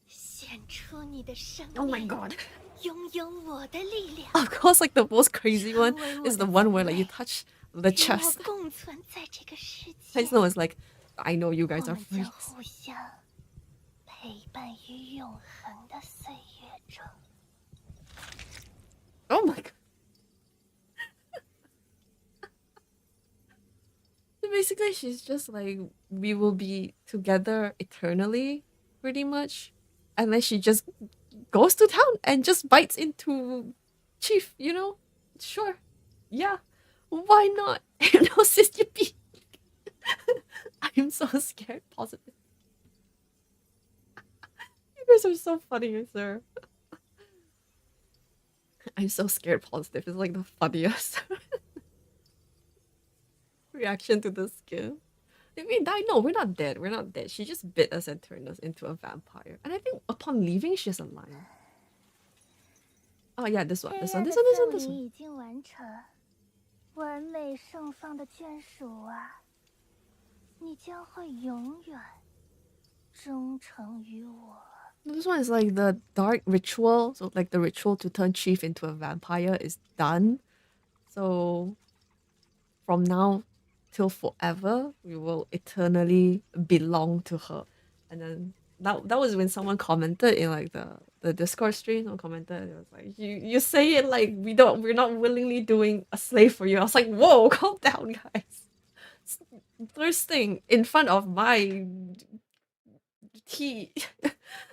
献出你的生 Oh my 命， god. 拥有我的力量， Of course, like the most crazy one 成为我 is 的 the one where 族 like you 类， touch the 与我 chest. 共存在这个世 I 界。 just know it's like, I know you 我 guys are 们将 freaks. 互相陪伴于永恒的岁月中。 Oh my god. So basically, she's just like, we will be together eternally, pretty much. And then she just goes to town and just bites into Chief, you know? Sure. Yeah. Why not? Hypnosis, yippee. I'm so scared, positive. You guys are so funny, sir. I'm so scared, positive. It's like the funniest reaction to the skin. Did we die? No, we're not dead. We're not dead. She just bit us and turned us into a vampire. And I think upon leaving, she's alive. Oh yeah, this one. 黑 This 暗 one. 的 This one. This one. 森 This 林 one. 已经完成，完美盛放的眷属啊，你将会永远忠诚于我。 This one is like the dark ritual. So like the ritual to turn Chief into a vampire is done. So from now till forever, we will eternally belong to her. And then that was when someone commented in like the Discord stream. Someone commented, it was like, you say it like we're not willingly doing a slave for you. I was like, whoa, calm down, guys. Thirsting in front of my tea.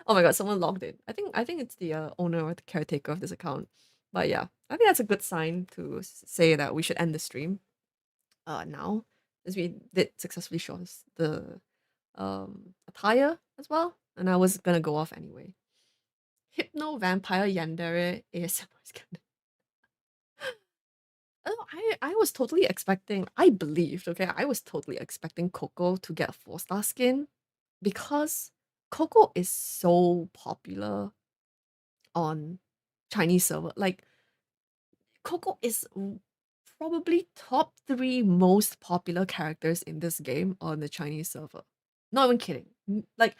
Oh my god, someone logged in. I think it's the owner or the caretaker of this account. But yeah, I think that's a good sign to say that we should end the stream now, as we did successfully show us the attire as well, and I was gonna go off anyway. Hypno vampire yandere ASMR is gonna. Oh, I was totally expecting. I believed, okay, I was totally expecting Coco to get a 4-star skin because Coco is so popular on Chinese server. Like Coco is probably top 3 most popular characters in this game on the Chinese server. Not even kidding. Like,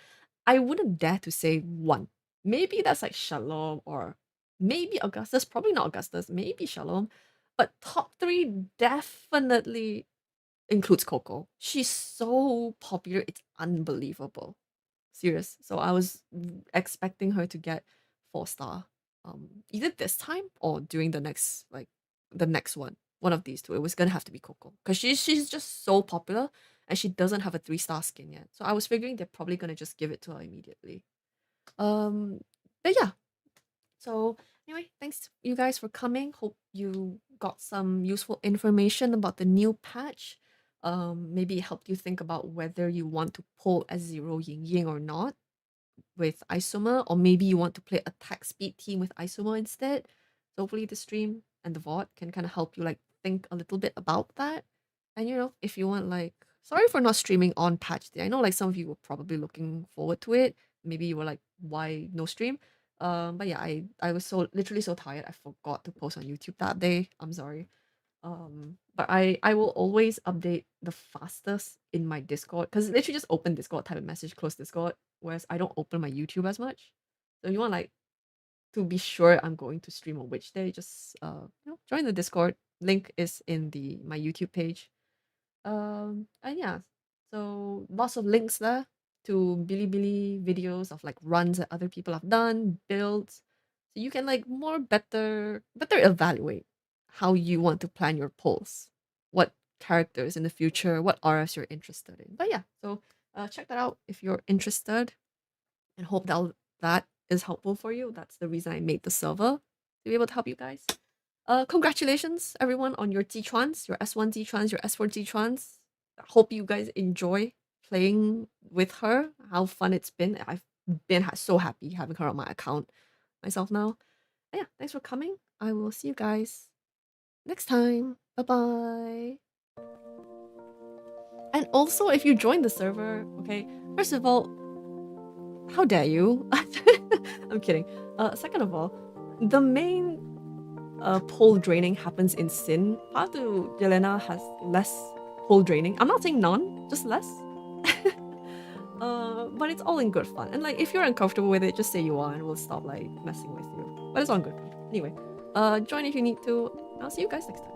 I wouldn't dare to say one. Maybe that's like Shalom or maybe Augustus. Probably not Augustus. Maybe Shalom. But top 3 definitely includes Coco. She's so popular. It's unbelievable. Serious. So I was expecting her to get 4-star. Either this time or during the next one. One of these two. It was gonna have to be Coco. Because she's just so popular and she doesn't have a 3-star skin yet. So I was figuring they're probably gonna just give it to her immediately. But yeah. So anyway, thanks you guys for coming. Hope you got some useful information about the new patch. Maybe it helped you think about whether you want to pull as 0 Yin Yin or not with Isomer, or maybe you want to play attack speed team with Isomer instead. So hopefully the stream and the VOD can kind of help you like think a little bit about that. And you know, if you want like, sorry for not streaming on patch day. I know like some of you were probably looking forward to it. Maybe you were like, why no stream? But yeah, I was so literally so tired. I forgot to post on YouTube that day. I'm sorry. But I will always update the fastest in my Discord because literally just open Discord, type a message, close Discord. Whereas I don't open my YouTube as much. So if you want like to be sure I'm going to stream on which day, just join the Discord. Link is in my YouTube page. And yeah, so lots of links there to Bilibili videos of like runs that other people have done, builds, so you can like better evaluate how you want to plan your polls, what characters in the future, what RS you're interested in. But yeah, so check that out if you're interested, and hope that is helpful for you. That's the reason I made the server, to be able to help you guys. Congratulations everyone on your Zichuans, your S1 Zichuans, your S4 Zichuans. I hope you guys enjoy playing with her, how fun it's been. I've been so happy having her on my account myself now. And yeah, thanks for coming. I will see you guys next time. Bye-bye. And also, if you join the server, okay, first of all, how dare you? I'm kidding. Second of all, the main pole draining happens in Sin. Patu Jelena has less pole draining. I'm not saying none, just less. But it's all in good fun. And like, if you're uncomfortable with it, just say you are, and we'll stop like messing with you. But it's all good. Anyway, join if you need to. I'll see you guys next time.